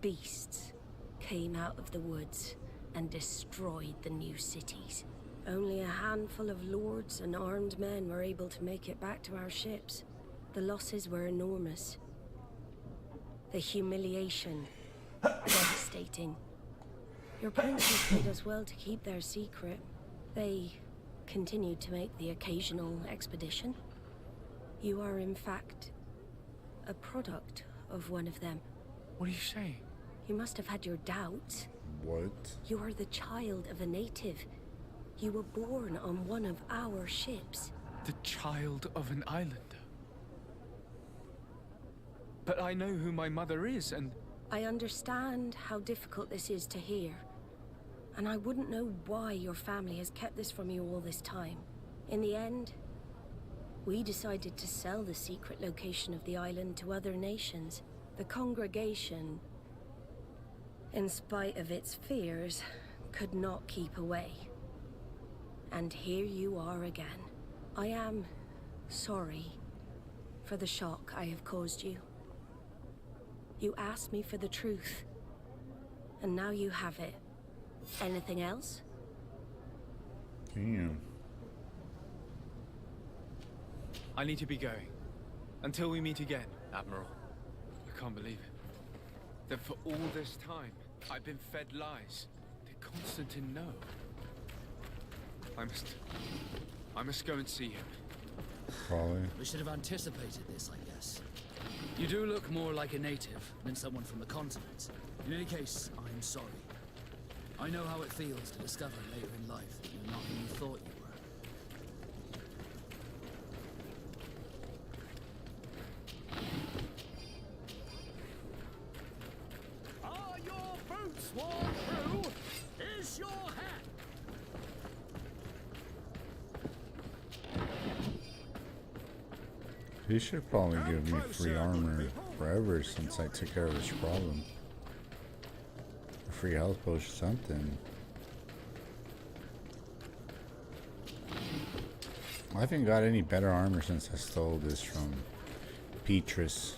Speaker 10: Beasts came out of the woods and destroyed the new cities. Only a handful of lords and armed men were able to make it back to our ships. The losses were enormous. The humiliation, devastating. Your princes paid us well to keep their secret. They continued to make the occasional expedition. You are, in fact, a product of one of them.
Speaker 3: What are you saying?
Speaker 10: You must have had your doubts.
Speaker 1: What?
Speaker 10: You are the child of a native. You were born on one of our ships.
Speaker 3: The child of an islander. But I know who my mother is, and...
Speaker 10: I understand how difficult this is to hear. And I wouldn't know why your family has kept this from you all this time. In the end, we decided to sell the secret location of the island to other nations. The congregation, in spite of its fears, could not keep away. And here you are again. I am sorry for the shock I have caused you. You asked me for the truth, and now you have it. Anything else?
Speaker 1: Damn.
Speaker 3: I need to be going. Until we meet again, Admiral. I can't believe it. That for all this time, I've been fed lies. Did Constantine know? I must go and see him.
Speaker 1: Probably.
Speaker 8: We should have anticipated this, I guess. You do look more like a native than someone from the continent. In any case, I'm sorry. I know how it feels to discover later in life that you're not who you thought you were.
Speaker 2: Are your boots worn through? Is your hat?
Speaker 1: He should probably give me free armor forever since I took care of this problem. A free health potion, something. I haven't got any better armor since I stole this from Petrus.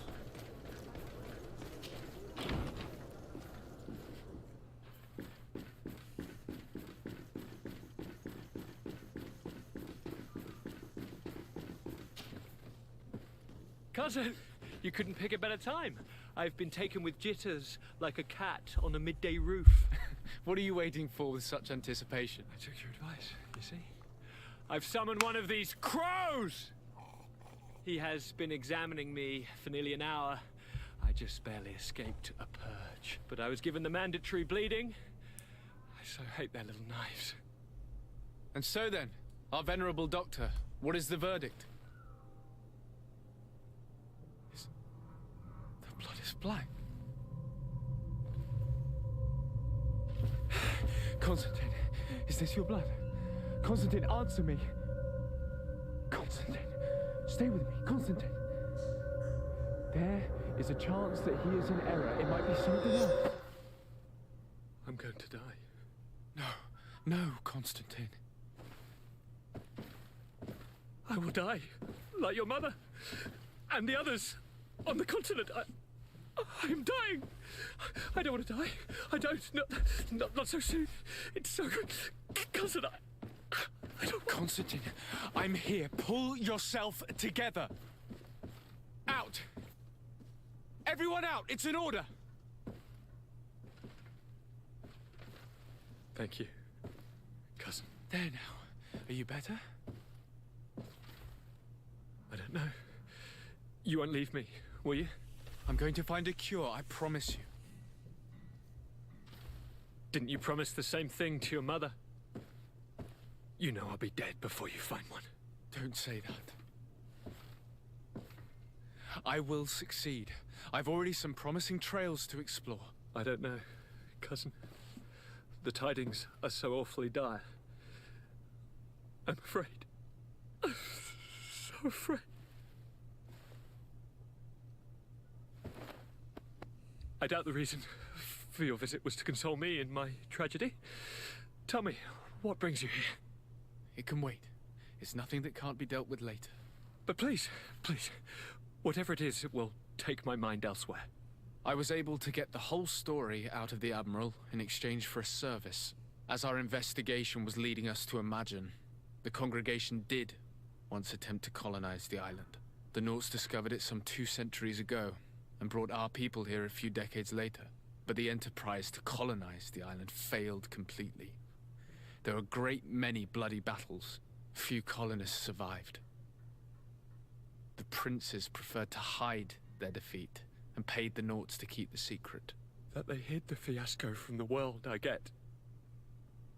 Speaker 12: Cousin, you couldn't pick a better time. I've been taken with jitters like a cat on a midday roof.
Speaker 3: What are you waiting for with such anticipation?
Speaker 12: I took your advice, you see. I've summoned one of these crows! He has been examining me for nearly an hour. I just barely escaped a purge. But I was given the mandatory bleeding. I so hate their little knives.
Speaker 3: And so then, our venerable doctor, what is the verdict?
Speaker 12: The blood is black. Constantine, is this your blood? Constantine, answer me. Constantine, stay with me. Constantine. There is a chance that he is in error. It might be something else. I'm going to die.
Speaker 3: No, Constantine.
Speaker 12: I will die, like your mother, and the others on the continent. I'm dying. I don't want to die. I don't. Not so soon. It's so good. Cousin, I don't.
Speaker 3: Constantine, I'm here. Pull yourself together. Out. Everyone out. It's an order.
Speaker 12: Thank you, cousin.
Speaker 3: There now. Are you better?
Speaker 12: I don't know. You won't leave me, will you?
Speaker 3: I'm going to find a cure, I promise you.
Speaker 12: Didn't you promise the same thing to your mother? You know I'll be dead before you find one.
Speaker 3: Don't say that. I will succeed. I've already some promising trails to explore.
Speaker 12: I don't know, cousin. The tidings are so awfully dire. I'm afraid. I'm so afraid. I doubt the reason for your visit was to console me in my tragedy. Tell me, what brings you here?
Speaker 3: It can wait. It's nothing that can't be dealt with later.
Speaker 12: But please, whatever it is, it will take my mind elsewhere.
Speaker 3: I was able to get the whole story out of the Admiral in exchange for a service. As our investigation was leading us to imagine, the congregation did once attempt to colonize the island. The Nauts discovered it some 2 centuries ago and brought our people here a few decades later. But the enterprise to colonize the island failed completely. There were a great many bloody battles. Few colonists survived. The princes preferred to hide their defeat and paid the Nauts to keep the secret.
Speaker 12: That they hid the fiasco from the world, I get.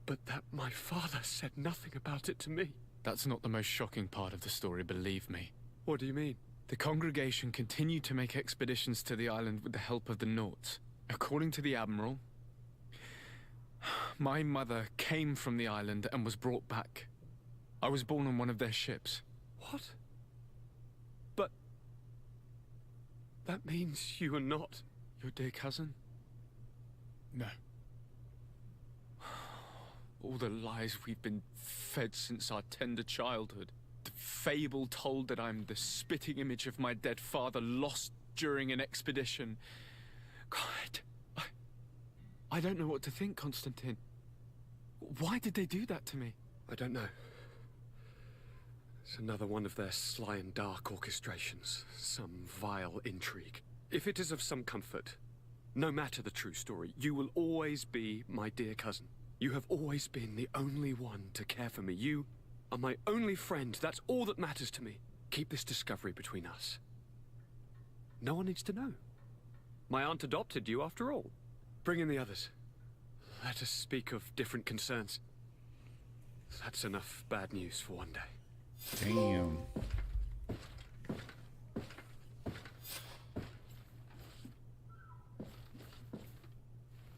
Speaker 12: But that my father said nothing about it to me.
Speaker 3: That's not the most shocking part of the story, believe me.
Speaker 12: What do you mean?
Speaker 3: The congregation continued to make expeditions to the island with the help of the Nauts. According to the Admiral, my mother came from the island and was brought back. I was born on one of their ships.
Speaker 12: What? But that means you are not
Speaker 3: your dear cousin? No. All the lies we've been fed since our tender childhood. The fable told that I'm the spitting image of my dead father lost during an expedition. God, I don't know what to think, Constantine. Why did they do that to me?
Speaker 12: I don't know. It's another one of their sly and dark orchestrations. Some vile intrigue. If it is of some comfort, no matter the true story, you will always be my dear cousin. You have always been the only one to care for me. You are my only friend. That's all that matters to me. Keep this discovery between us. No one needs to know. My aunt adopted you after all. Bring in the others. Let us speak of different concerns. That's enough bad news for one day.
Speaker 1: Damn.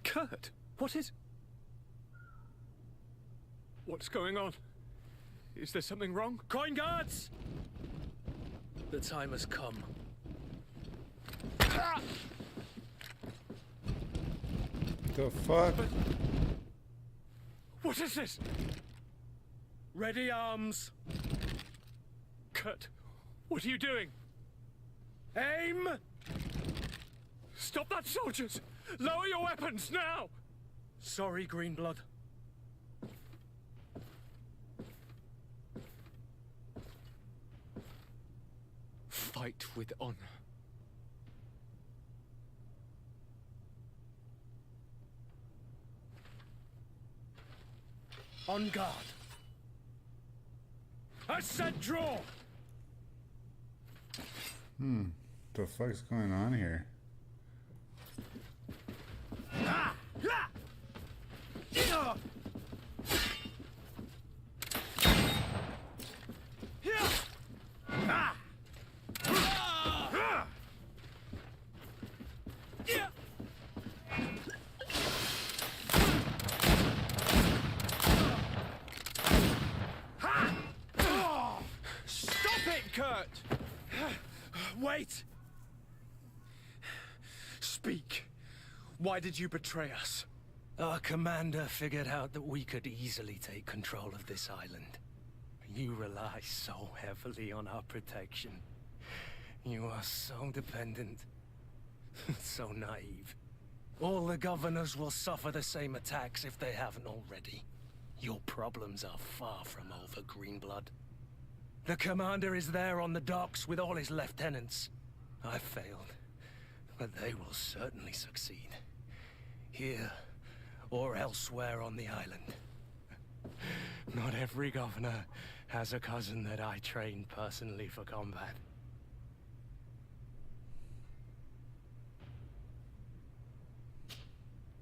Speaker 12: Kurt, what's going on? Is there something wrong? Coin guards!
Speaker 2: The time has come.
Speaker 1: The fuck?
Speaker 12: What is this?
Speaker 2: Ready arms.
Speaker 12: Kurt, what are you doing?
Speaker 2: Aim!
Speaker 12: Stop that, soldiers! Lower your weapons, now!
Speaker 2: Sorry, Greenblood.
Speaker 3: fight with honor.
Speaker 2: On guard. I said draw!
Speaker 1: The fuck's going on here?
Speaker 3: Stop it, Kurt!
Speaker 2: Wait!
Speaker 3: Speak. Why did you betray us?
Speaker 2: Our commander figured out that we could easily take control of this island. You rely so heavily on our protection. You are so dependent. So naive. All the governors will suffer the same attacks if they haven't already. Your problems are far from over, Greenblood. The commander is there on the docks with all his lieutenants. I failed, but they will certainly succeed. Here, or elsewhere on the island. Not every governor has a cousin that I trained personally for combat.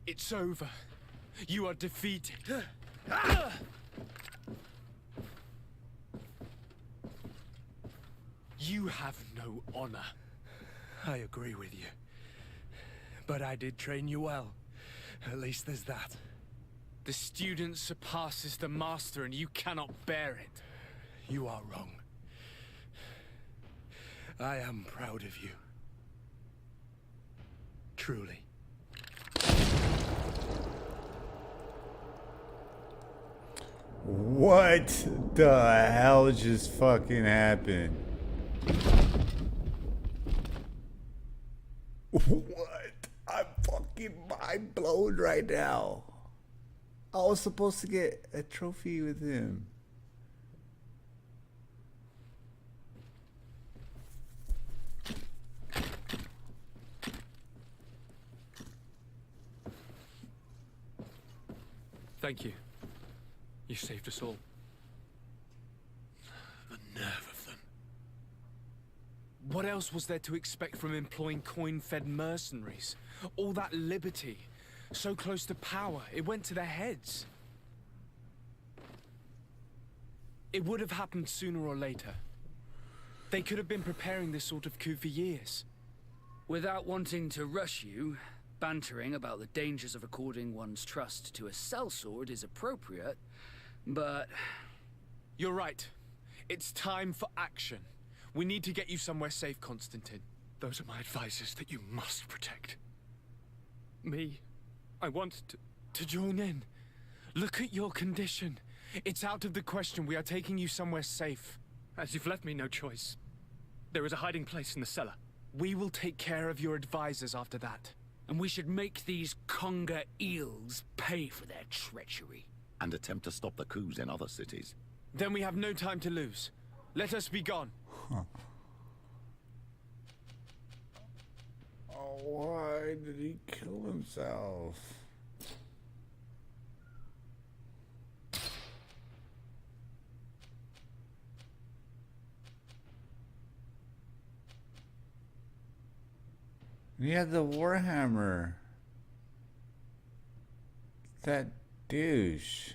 Speaker 3: It's over. You are defeated. You have no honor.
Speaker 2: I agree with you. But I did train you well. At least there's that.
Speaker 3: The student surpasses the master, and you cannot bear it.
Speaker 2: You are wrong. I am proud of you. Truly.
Speaker 1: What the hell just fucking happened? What? I'm fucking mind blown right now. I was supposed to get a trophy with him.
Speaker 12: Thank you. You saved us all.
Speaker 2: The nerve of them.
Speaker 3: What else was there to expect from employing coin-fed mercenaries? All that liberty, so close to power, it went to their heads. It would have happened sooner or later. They could have been preparing this sort of coup for years.
Speaker 8: Without wanting to rush you, bantering about the dangers of according one's trust to a sellsword is appropriate, but...
Speaker 3: You're right. It's time for action. We need to get you somewhere safe, Constantine.
Speaker 12: Those are my advisors that you must protect. Me, I want
Speaker 3: to join in. Look at your condition. It's out of the question. We are taking you somewhere safe.
Speaker 12: As you've left me no choice. There is a hiding place in the cellar.
Speaker 3: We will take care of your advisors after that.
Speaker 8: And we should make these conger eels pay for their treachery.
Speaker 4: And attempt to stop the coups in other cities.
Speaker 3: Then we have no time to lose. Let us be gone.
Speaker 1: Oh, why did he kill himself? He had the Warhammer. That douche.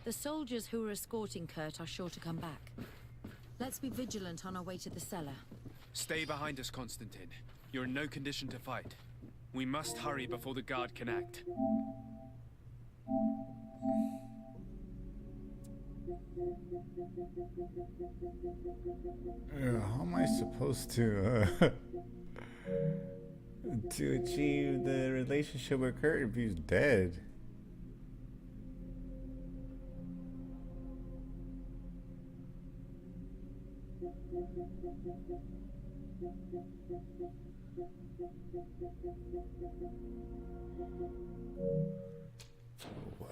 Speaker 6: The soldiers who were escorting Kurt are sure to come back. Let's be vigilant on our way to the cellar.
Speaker 3: Stay behind us, Constantine. You're in no condition to fight. We must hurry before the guard can act.
Speaker 1: How am I supposed to to achieve the relationship with Kurt if he's dead?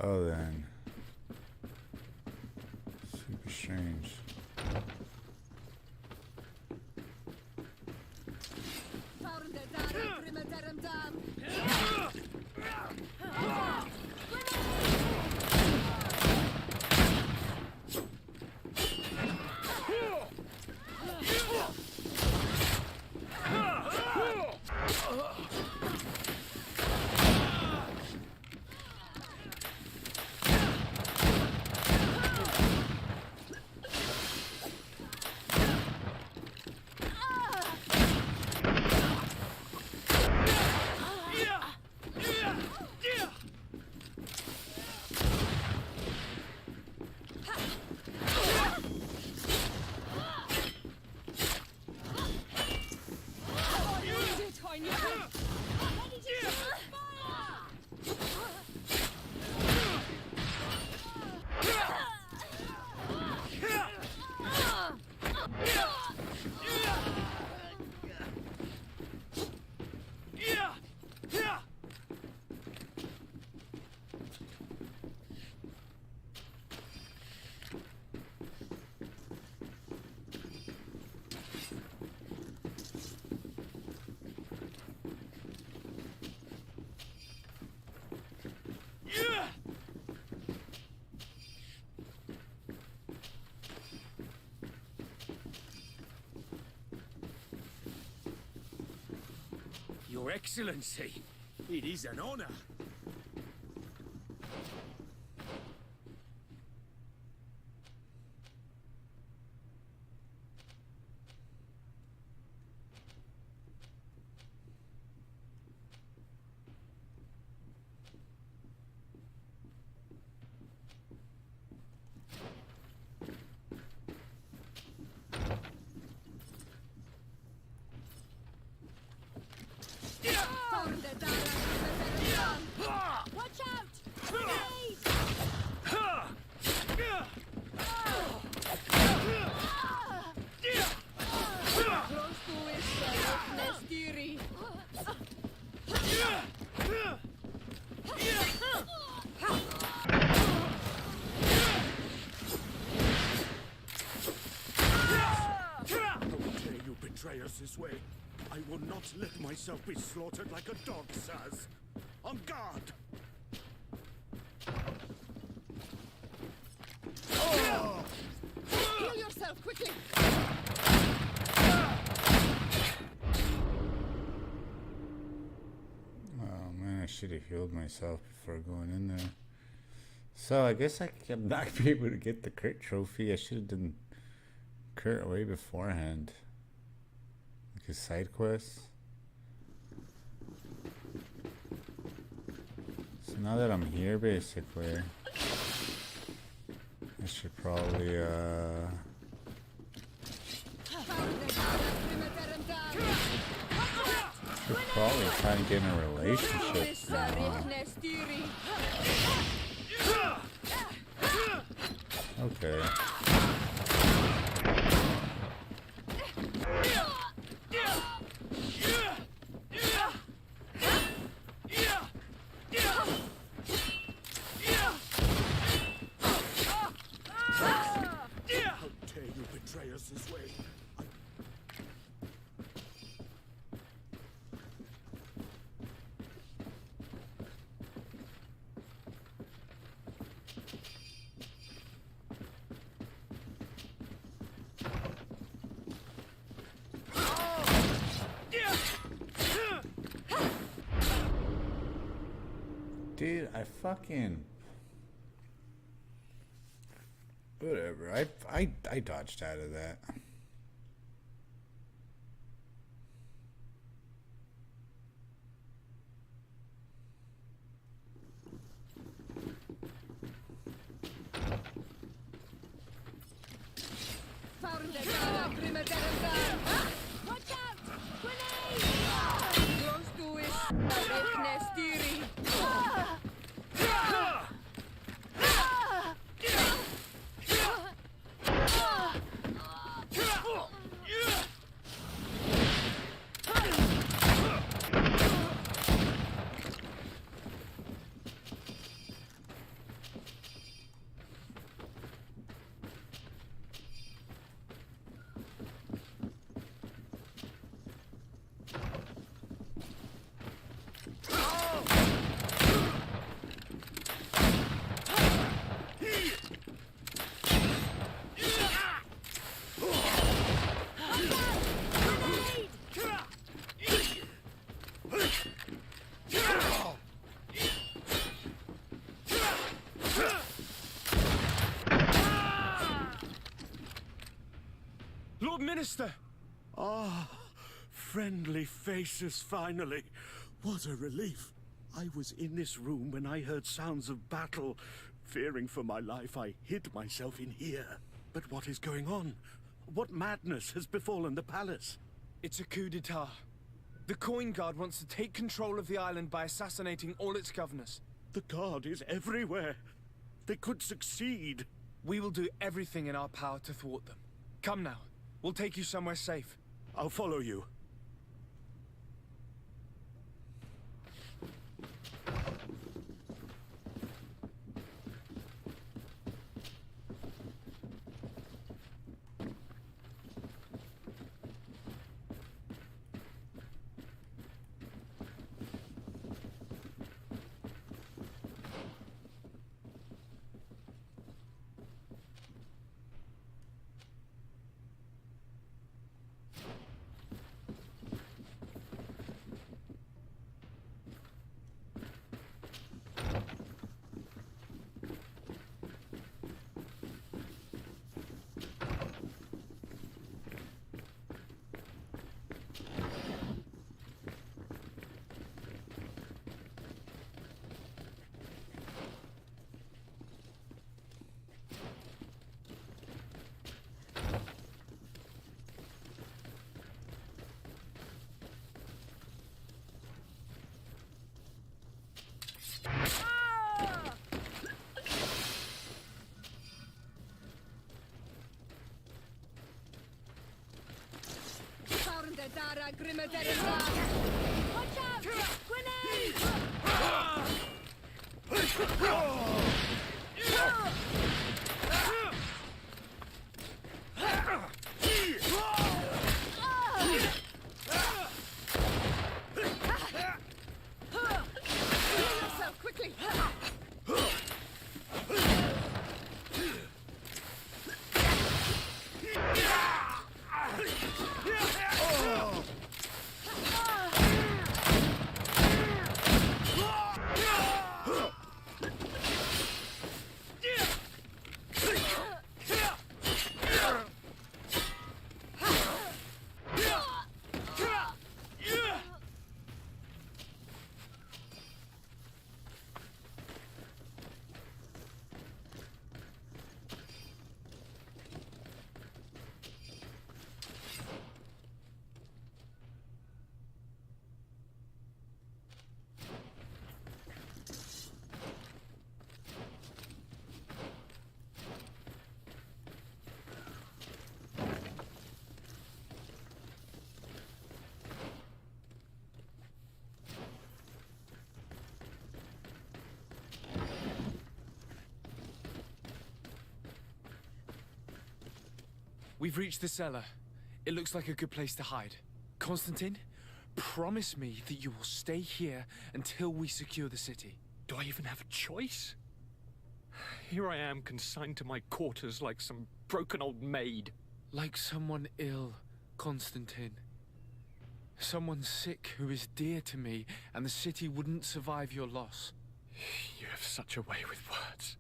Speaker 1: Well then, super strange.
Speaker 2: Your Excellency, it is an honor.
Speaker 10: Watch out!
Speaker 2: How dare you betray us this way? I will not let myself be slaughtered like a dog, sirs. On guard!
Speaker 10: Heal yourself quickly!
Speaker 1: Oh man, I should have healed myself before going in there. So I guess I'm not gonna be able to get the Kurt trophy. I should have done Kurt way beforehand. Like his side quests. So now that I'm here, basically, I should probably try and get in a relationship now. Okay.
Speaker 2: How dare you betray us this way?
Speaker 1: Dude, I fucking... Whatever. I dodged out of that.
Speaker 3: Minister!
Speaker 13: Ah, friendly faces finally. What a relief. I was in this room when I heard sounds of battle. Fearing for my life, I hid myself in here. But what is going on? What madness has befallen the palace?
Speaker 3: It's a coup d'etat. The Coin Guard wants to take control of the island by assassinating all its governors.
Speaker 13: The Guard is everywhere. They could succeed.
Speaker 3: We will do everything in our power to thwart them. Come now. We'll take you somewhere safe.
Speaker 13: I'll follow you.
Speaker 10: Watch out! Grenade!
Speaker 11: Quickly!
Speaker 3: We've reached the cellar. It looks like a good place to hide. Constantine, promise me that you will stay here until we secure the city.
Speaker 12: Do I even have a choice? Here I am, consigned to my quarters like some broken old maid.
Speaker 3: Like someone ill, Constantine. Someone sick who is dear to me, and the city wouldn't survive your loss.
Speaker 12: You have such a way with words.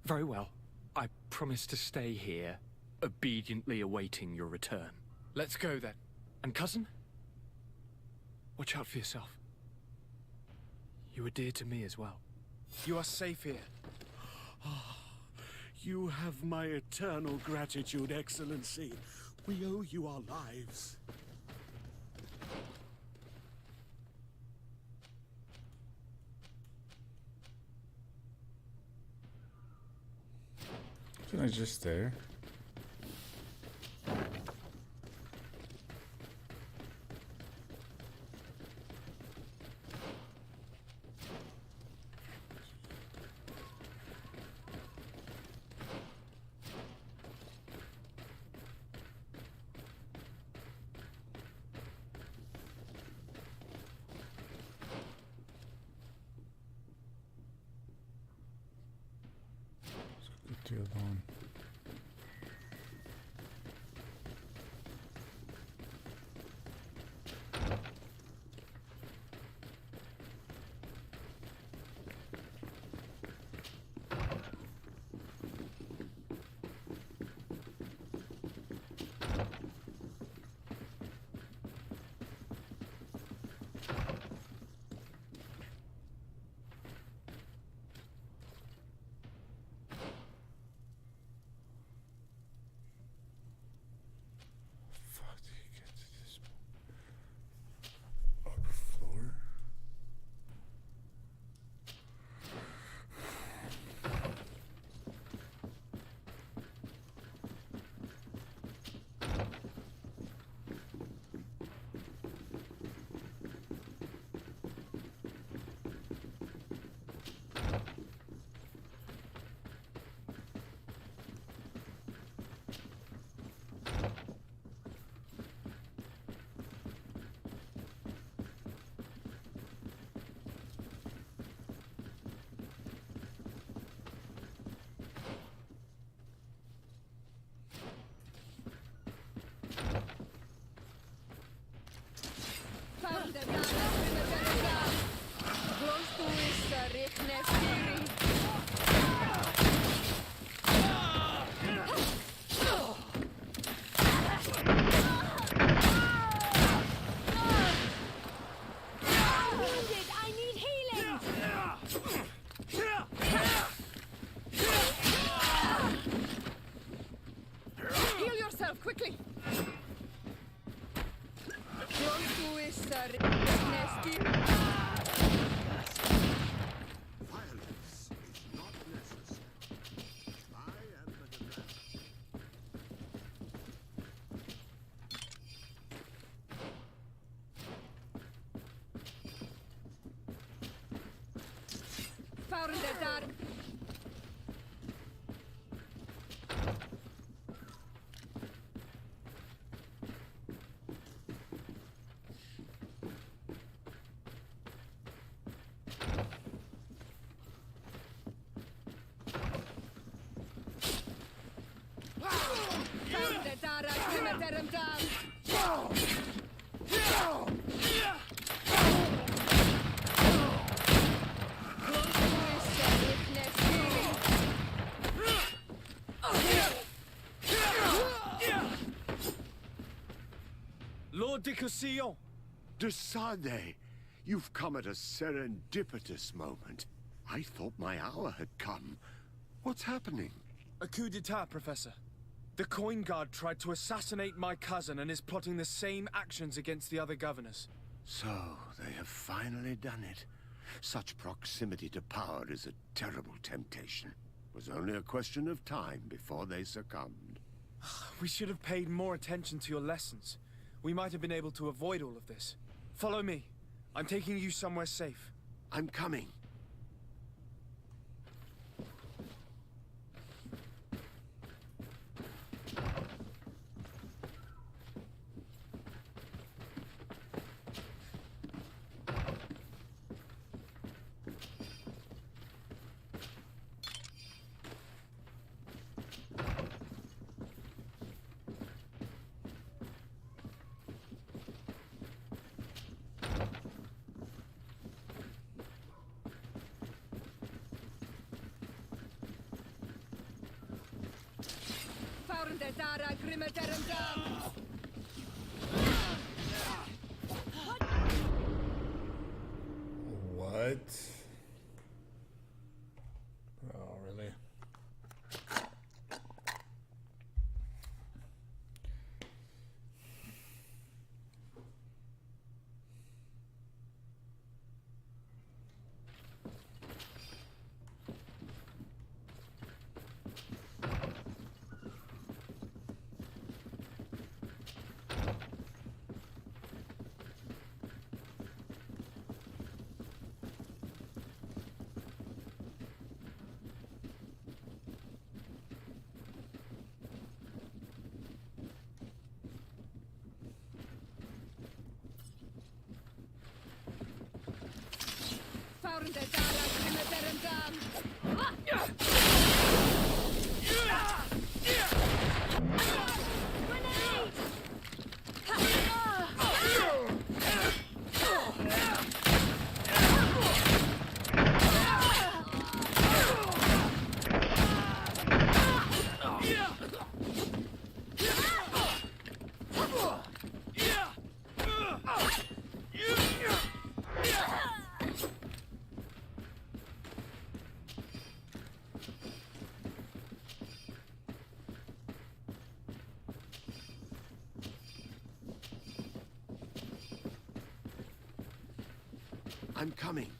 Speaker 12: Very well. I promise to stay here, obediently awaiting your return.
Speaker 3: Let's go then.
Speaker 12: And cousin? Watch out for yourself. You are dear to me as well.
Speaker 3: You are safe here.
Speaker 13: You have my eternal gratitude, Excellency. We owe you our lives.
Speaker 1: Wasn't I just there? The other one.
Speaker 13: Violence is not necessary. I am the demand.
Speaker 3: Lord de Cossillon!
Speaker 13: De Sade, you've come at a serendipitous moment. I thought my hour had come. What's happening?
Speaker 3: A coup d'etat, Professor. The Coin Guard tried to assassinate my cousin and is plotting the same actions against the other governors.
Speaker 13: So, they have finally done it. Such proximity to power is a terrible temptation. It was only a question of time before they succumbed.
Speaker 3: We should have paid more attention to your lessons. We might have been able to avoid all of this. Follow me. I'm taking you somewhere safe.
Speaker 13: I'm coming.
Speaker 1: What? Oh, really?
Speaker 13: I'm coming.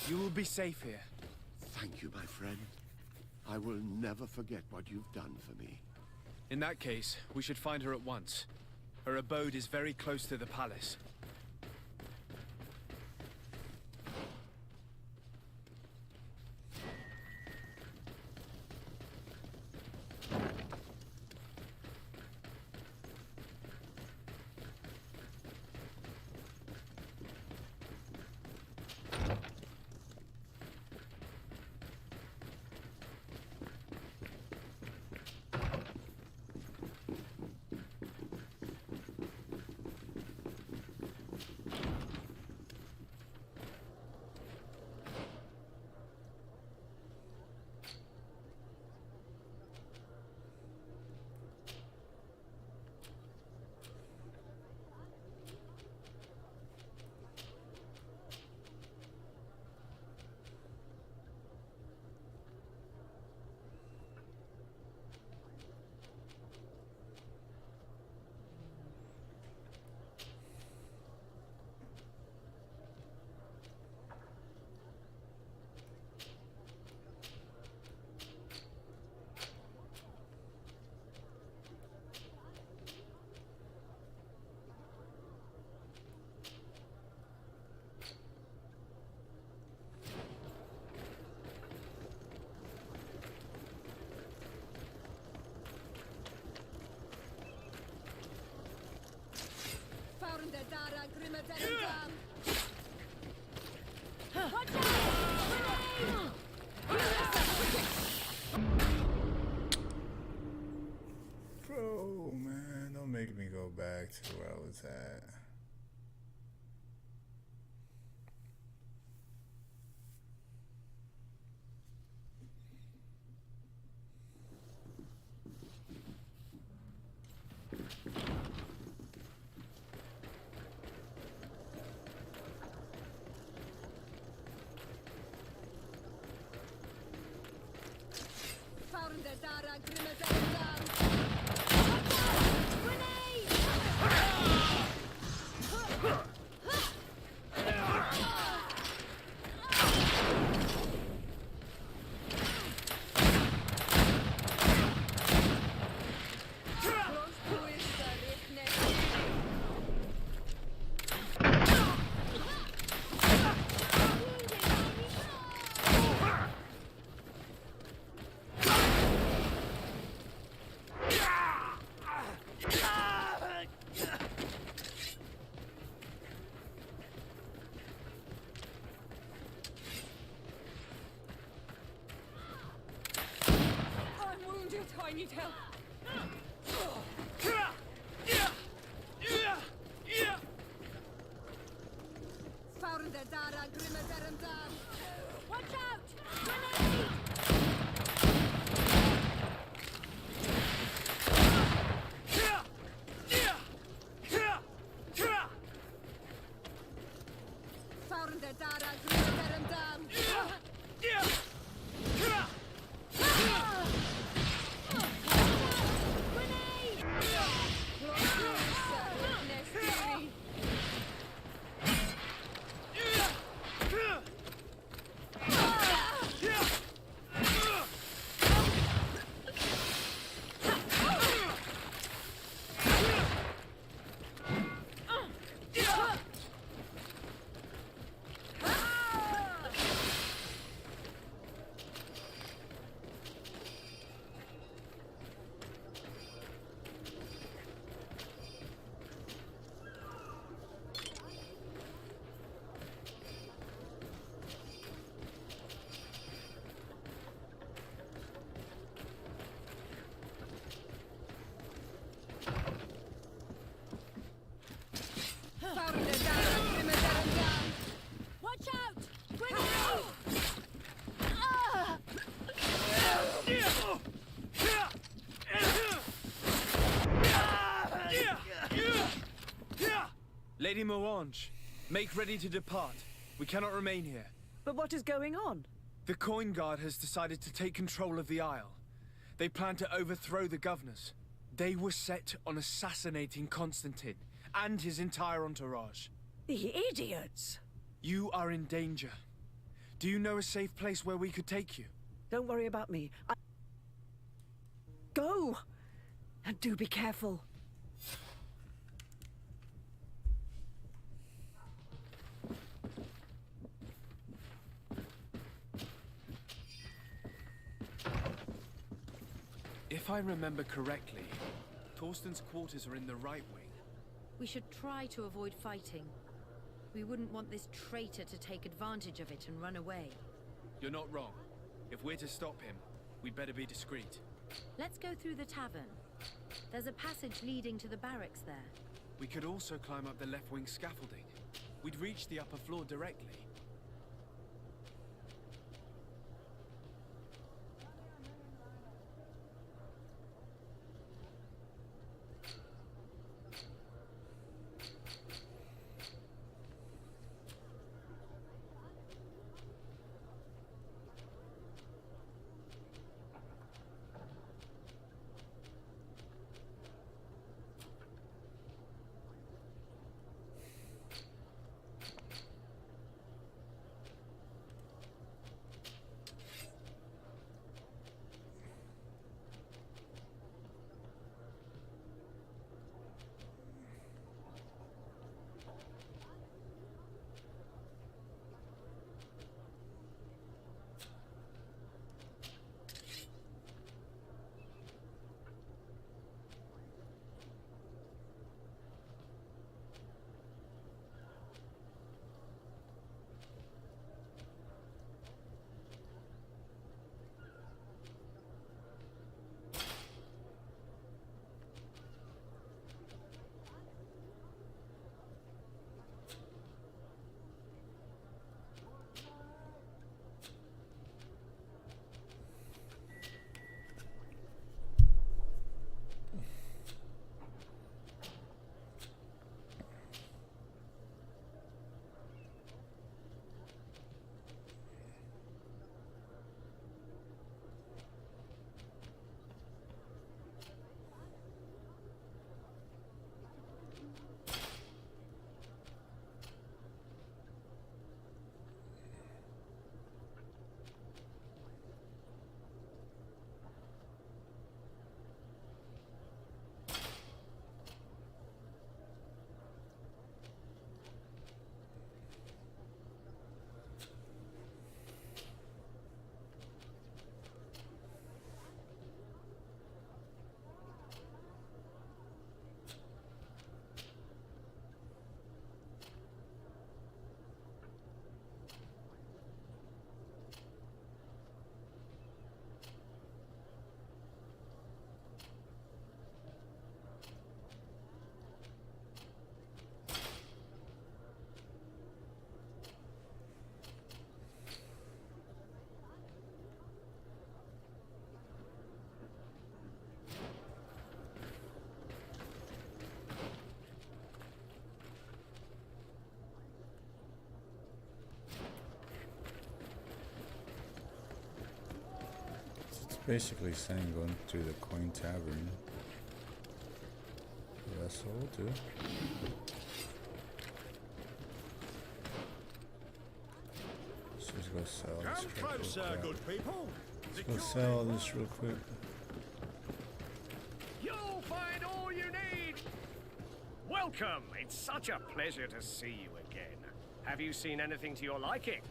Speaker 3: You will be safe here.
Speaker 13: Thank you, my friend. I will never forget what you've done for me.
Speaker 3: In that case, we should find her at once. Her abode is very close to the palace.
Speaker 1: Bro, man, don't make me go back to where I was at.
Speaker 14: I need help. Watch out! Grenade! Watch out! Grenade!
Speaker 3: Lady Morange, make ready to depart. We cannot remain here.
Speaker 11: But what is going on?
Speaker 3: The Coin Guard has decided to take control of the Isle. They plan to overthrow the governors. They were set on assassinating Constantine and his entire entourage.
Speaker 11: The idiots!
Speaker 3: You are in danger. Do you know a safe place where we could take you?
Speaker 11: Don't worry about me. Go! And do be careful.
Speaker 3: If I remember correctly, Torsten's quarters are in the right wing.
Speaker 6: We should try to avoid fighting. We wouldn't want this traitor to take advantage of it and run away.
Speaker 3: You're not wrong. If we're to stop him, we'd better be discreet.
Speaker 6: Let's go through the tavern. There's a passage leading to the barracks there.
Speaker 3: We could also climb up the left wing scaffolding. We'd reach the upper floor directly.
Speaker 1: Basically saying going through the coin tavern. That's what we'll do. Let's just go sell this
Speaker 13: Come
Speaker 1: crap
Speaker 13: closer,
Speaker 1: real quick.
Speaker 13: good people.
Speaker 1: Let's go sell all this real quick.
Speaker 2: You'll find all you need! Welcome! It's such a pleasure to see you again. Have you seen anything to your liking?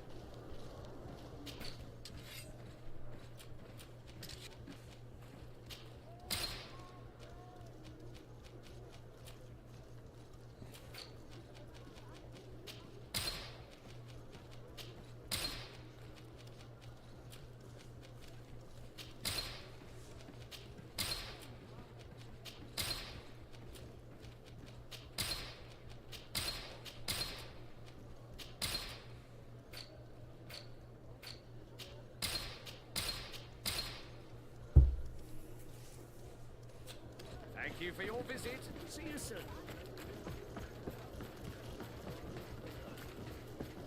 Speaker 2: Thank you for your visit. See you soon.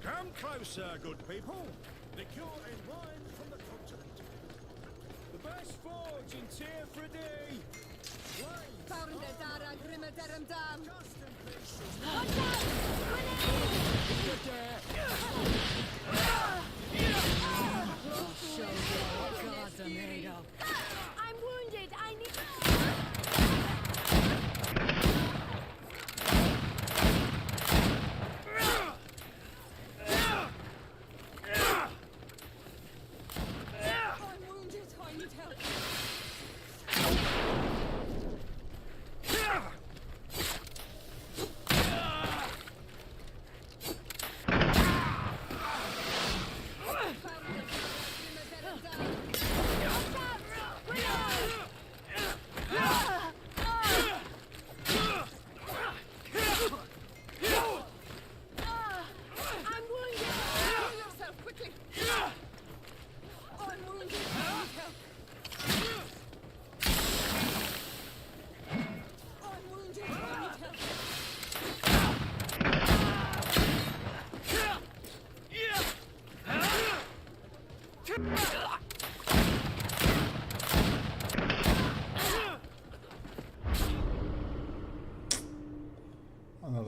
Speaker 13: Come closer, good people. Liqueur and wine from the continent. The best forge in Tyr for a day.
Speaker 14: I'm wounded. I need. I'm wounded. I need help.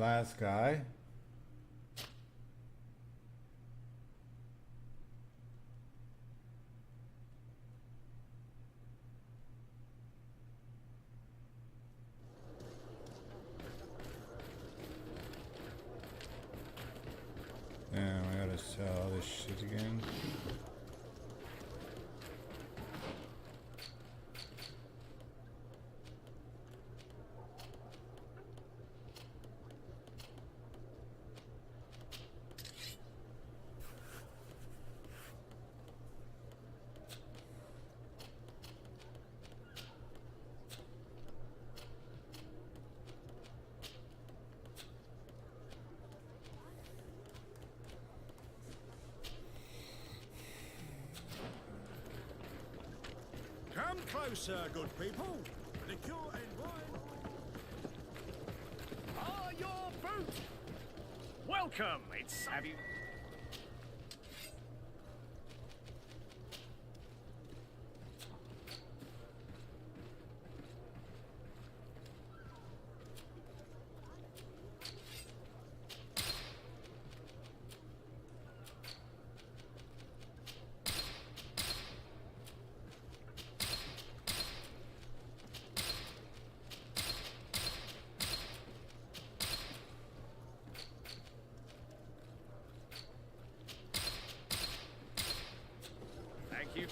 Speaker 1: last guy. Damn, I gotta sell this shit again.
Speaker 13: Come closer, good people. Liqueur and wine.
Speaker 2: Ah, your boot! Welcome! Have you... Thank you.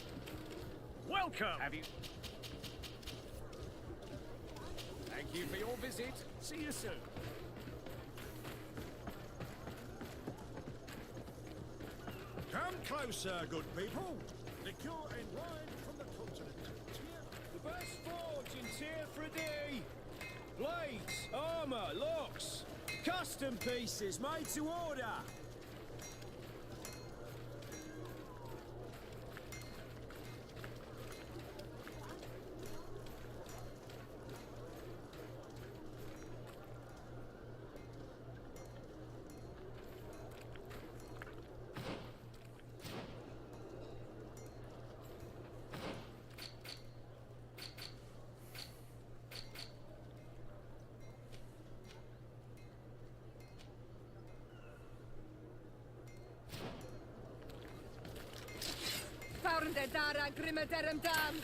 Speaker 2: Welcome! Have you... Thank you for your visit. See you soon.
Speaker 13: Come closer, good people. Liqueur and wine from the continent.
Speaker 2: The best forge in Tier 3D. Blades, armor, locks, custom pieces made to order.
Speaker 14: Found the Dara Grimmaderum Dam!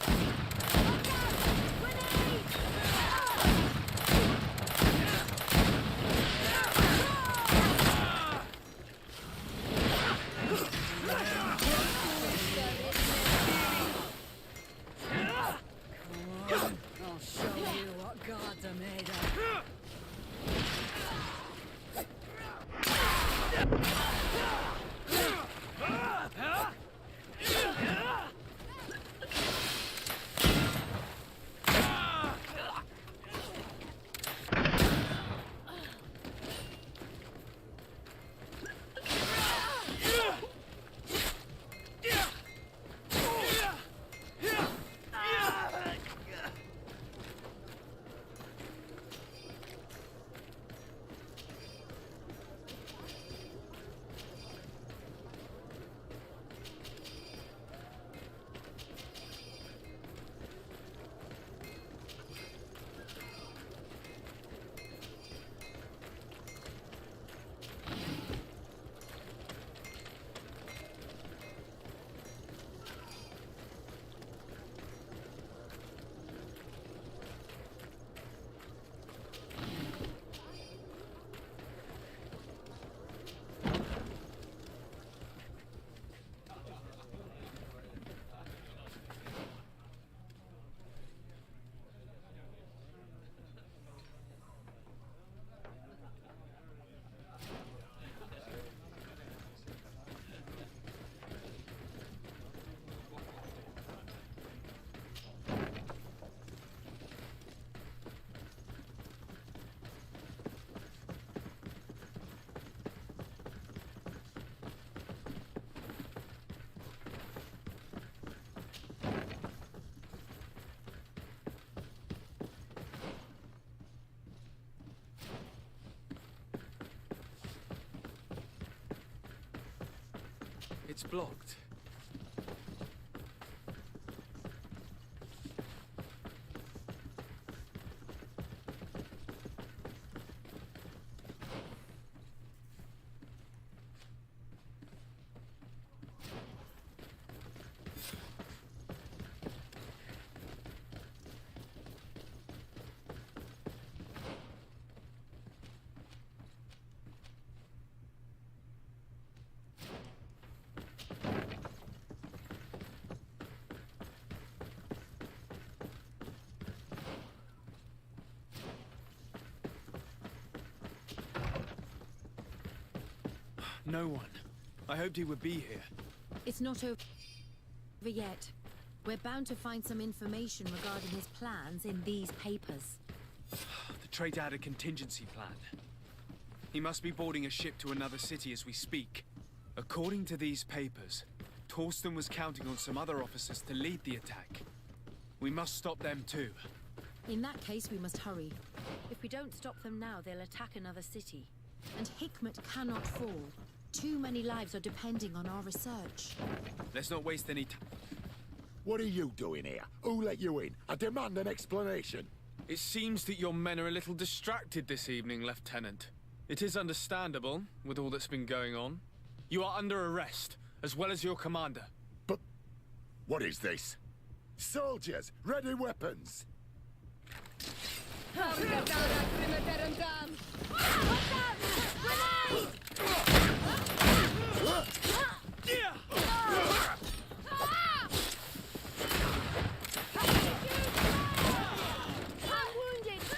Speaker 11: I'll show you what gods are made of.
Speaker 3: It's blocked. No one. I hoped he would be here.
Speaker 10: It's not over yet. We're bound to find some information regarding his plans in these papers.
Speaker 3: The traitor had a contingency plan. He must be boarding a ship to another city as we speak. According to these papers, Torsten was counting on some other officers to lead the attack. We must stop them too.
Speaker 10: In that case, we must hurry. If we don't stop them now, they'll attack another city. And Hikmet cannot fall. Too many lives are depending on our research.
Speaker 3: Let's not waste any time.
Speaker 4: What are you doing here? Who let you in? I demand an explanation.
Speaker 3: It seems that your men are a little distracted this evening, Lieutenant. It is understandable, with all that's been going on. You are under arrest, as well as your commander.
Speaker 4: But what is this? Soldiers, ready weapons!
Speaker 14: I'm wounded.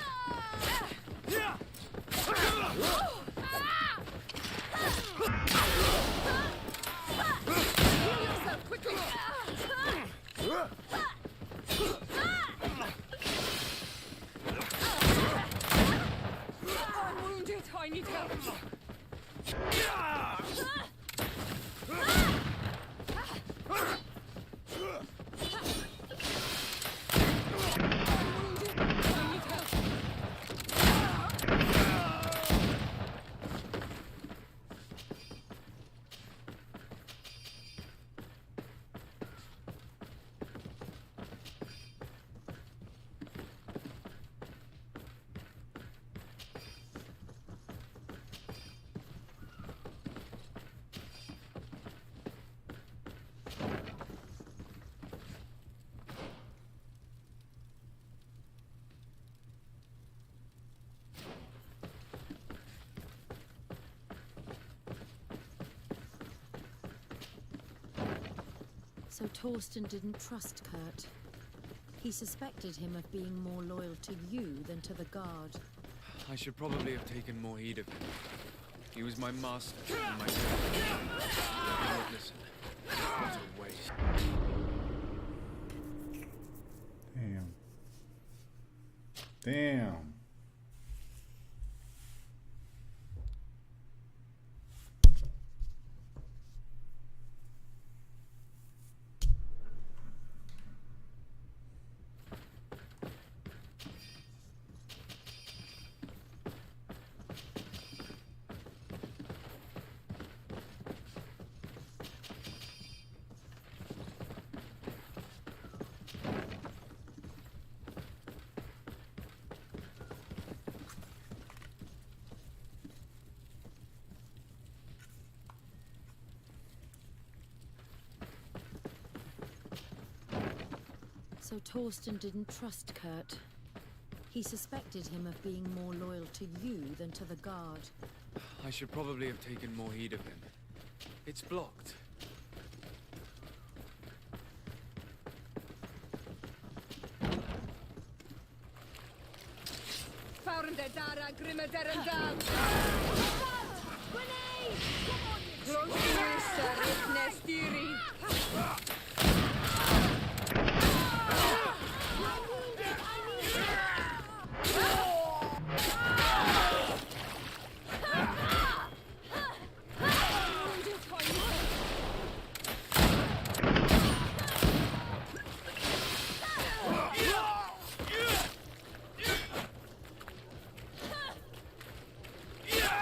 Speaker 14: I need help.
Speaker 10: So Torsten didn't trust Kurt. He suspected him of being more loyal to you than to the Guard.
Speaker 3: I should probably have taken more heed of him. He was my master and my listen. What a waste.
Speaker 1: Damn. Damn.
Speaker 10: So Torsten didn't trust Kurt. He suspected him of being more loyal to you than to the Guard.
Speaker 3: I should probably have taken more heed of him. It's blocked.
Speaker 14: Yeah!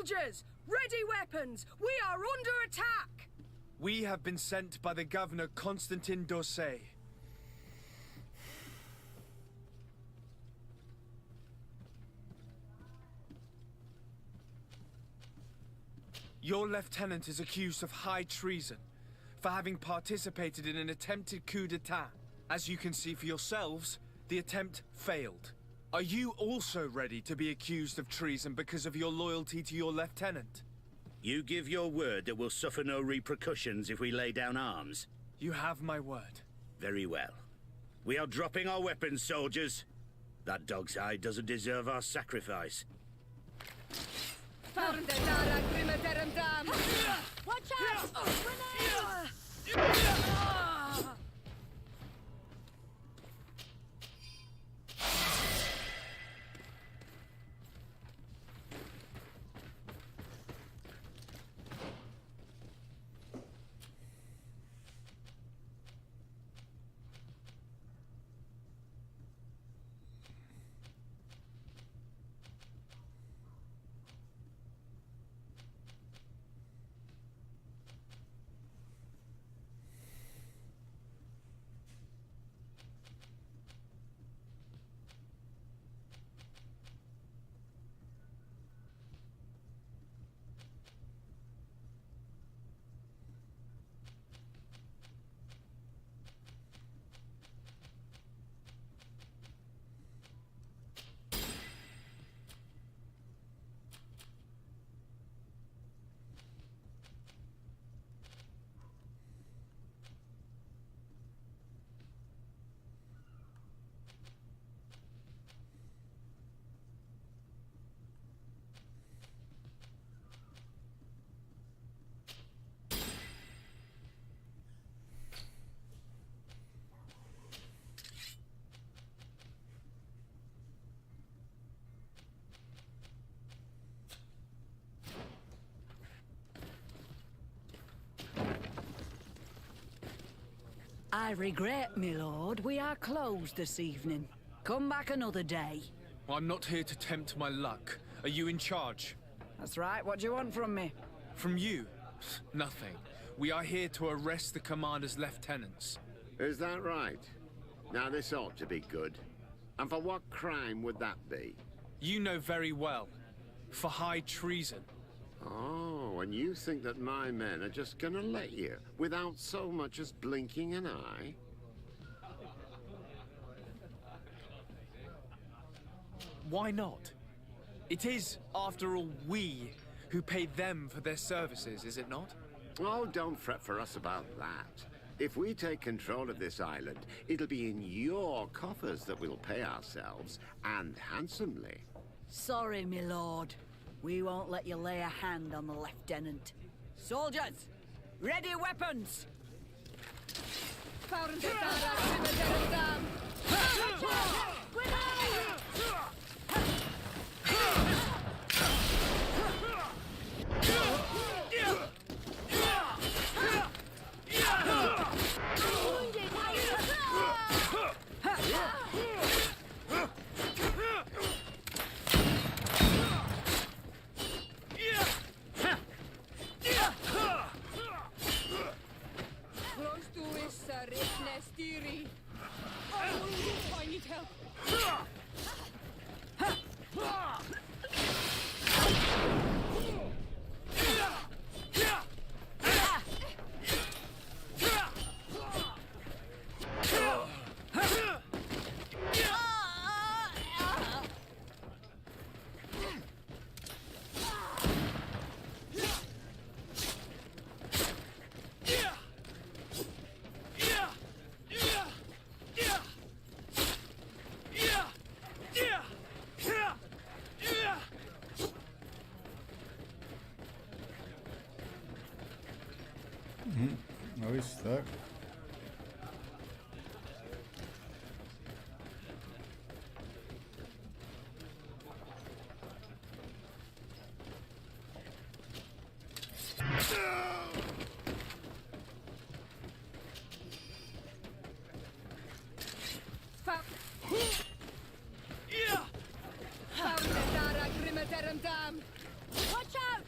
Speaker 14: Soldiers! Ready weapons! We are under attack!
Speaker 3: We have been sent by the governor Constantin Dosset. Your lieutenant is accused of high treason for having participated in an attempted coup d'etat. As you can see for yourselves, the attempt failed. Are you also ready to be accused of treason because of your loyalty to your lieutenant?
Speaker 15: You give your word that we'll suffer no repercussions if we lay down arms?
Speaker 3: You have my word.
Speaker 15: Very well. We are dropping our weapons, soldiers. That dog's hide doesn't deserve our sacrifice.
Speaker 14: Watch out!
Speaker 11: I regret, my lord, we are closed this evening. Come back another day.
Speaker 3: I'm not here to tempt my luck. Are you in charge?
Speaker 11: That's right, what do you want from me?
Speaker 3: From you? Nothing. We are here to arrest the commander's lieutenants.
Speaker 9: Is that right? Now this ought to be good. And for what crime would that be?
Speaker 3: You know very well. For high treason.
Speaker 9: Oh, and you think that my men are just gonna let you, without so much as blinking an eye?
Speaker 3: Why not? It is, after all, we who pay them for their services, is it not?
Speaker 9: Oh, don't fret for us about that. If we take control of this island, it'll be in your coffers that we'll pay ourselves, and handsomely.
Speaker 11: Sorry, my lord. We won't let you lay a hand on the lieutenant. Soldiers, ready weapons!
Speaker 14: I need help.
Speaker 1: Always stuck.
Speaker 14: Watch out!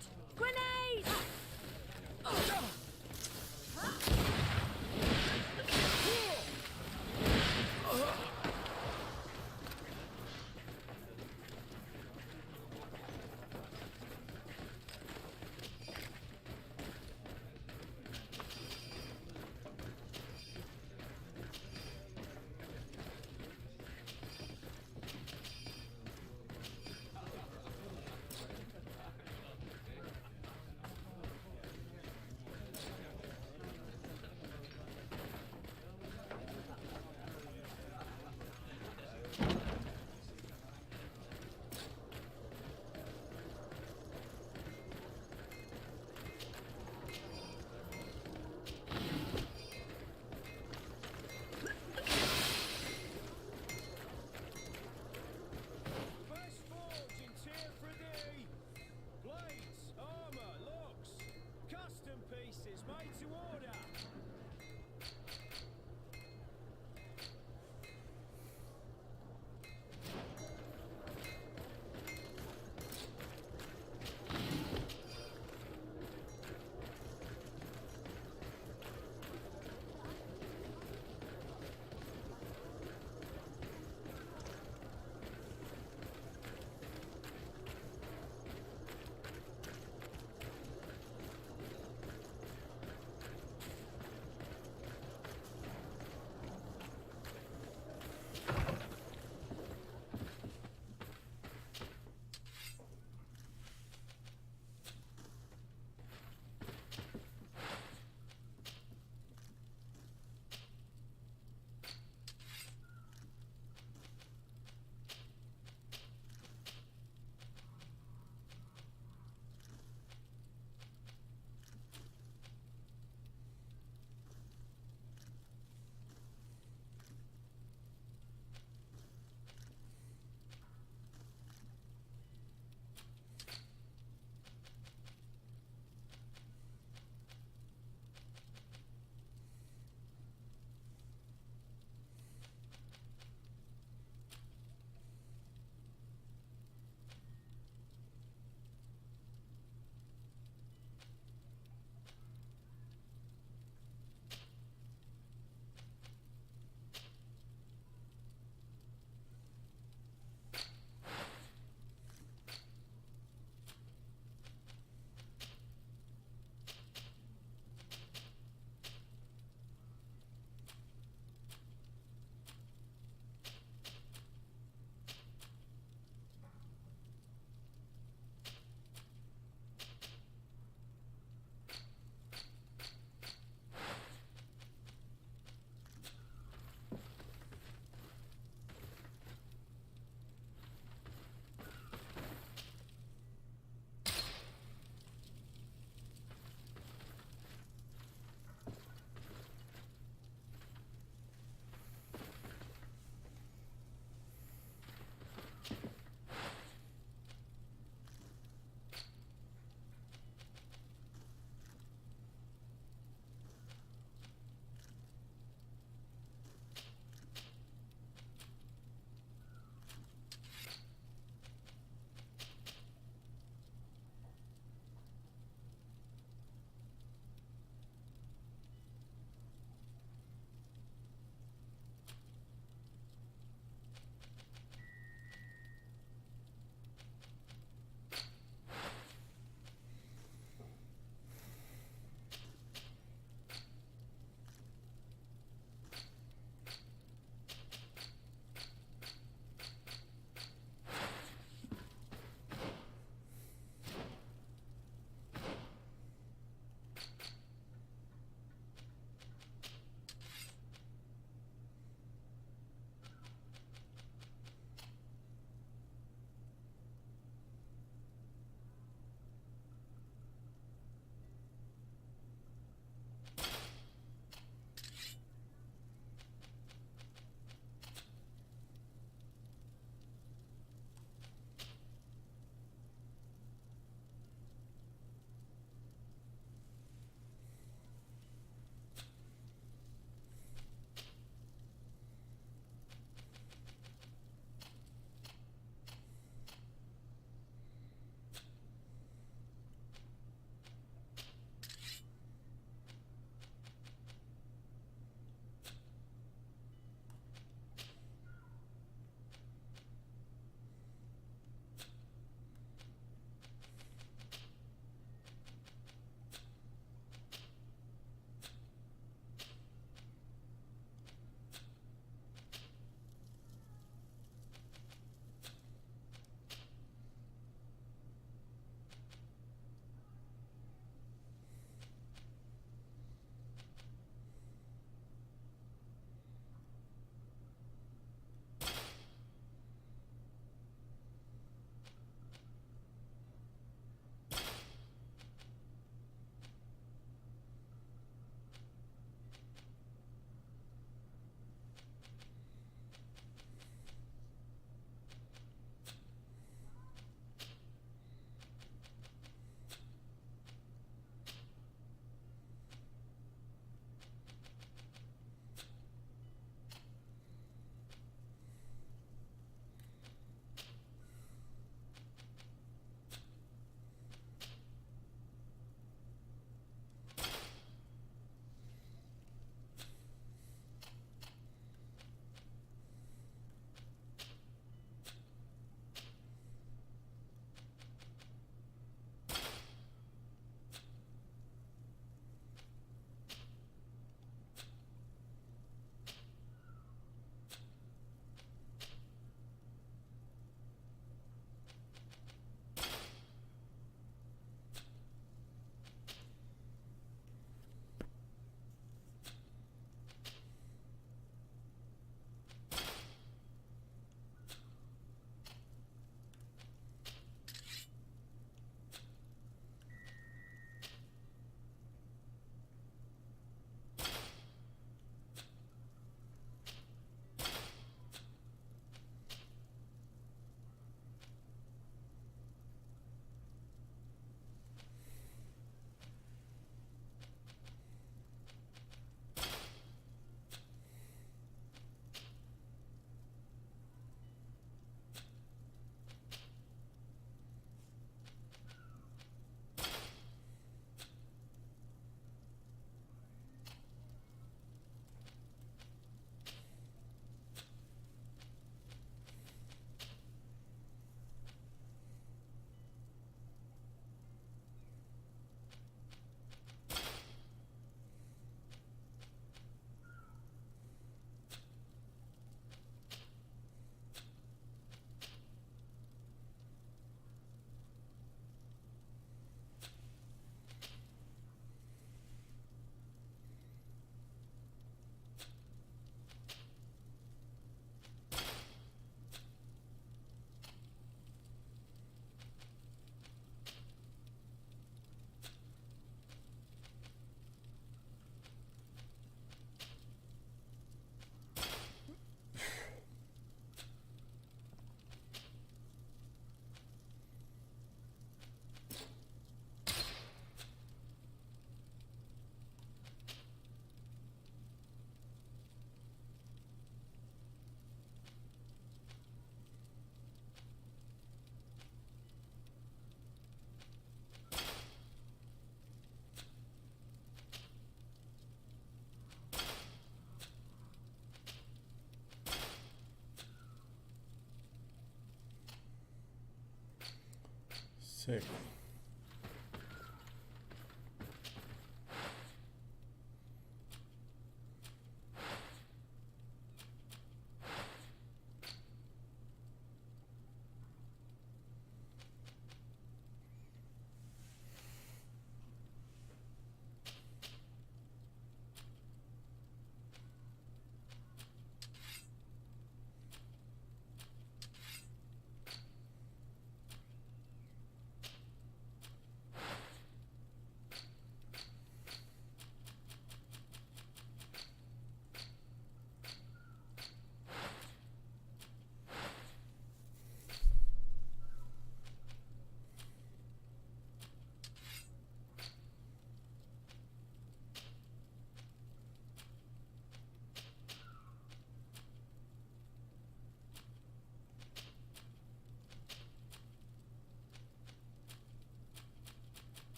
Speaker 1: Sick.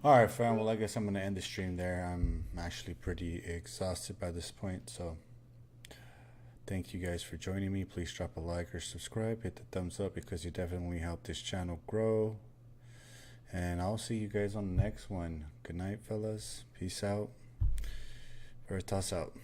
Speaker 1: Alright, fam. Well, I guess I'm going to end the stream there. I'm actually pretty exhausted by this point, so thank you guys for joining me. Please drop a like or subscribe. Hit the thumbs up because you definitely help this channel grow. And I'll see you guys on the next one. Good night, fellas. Peace out. Veritas out.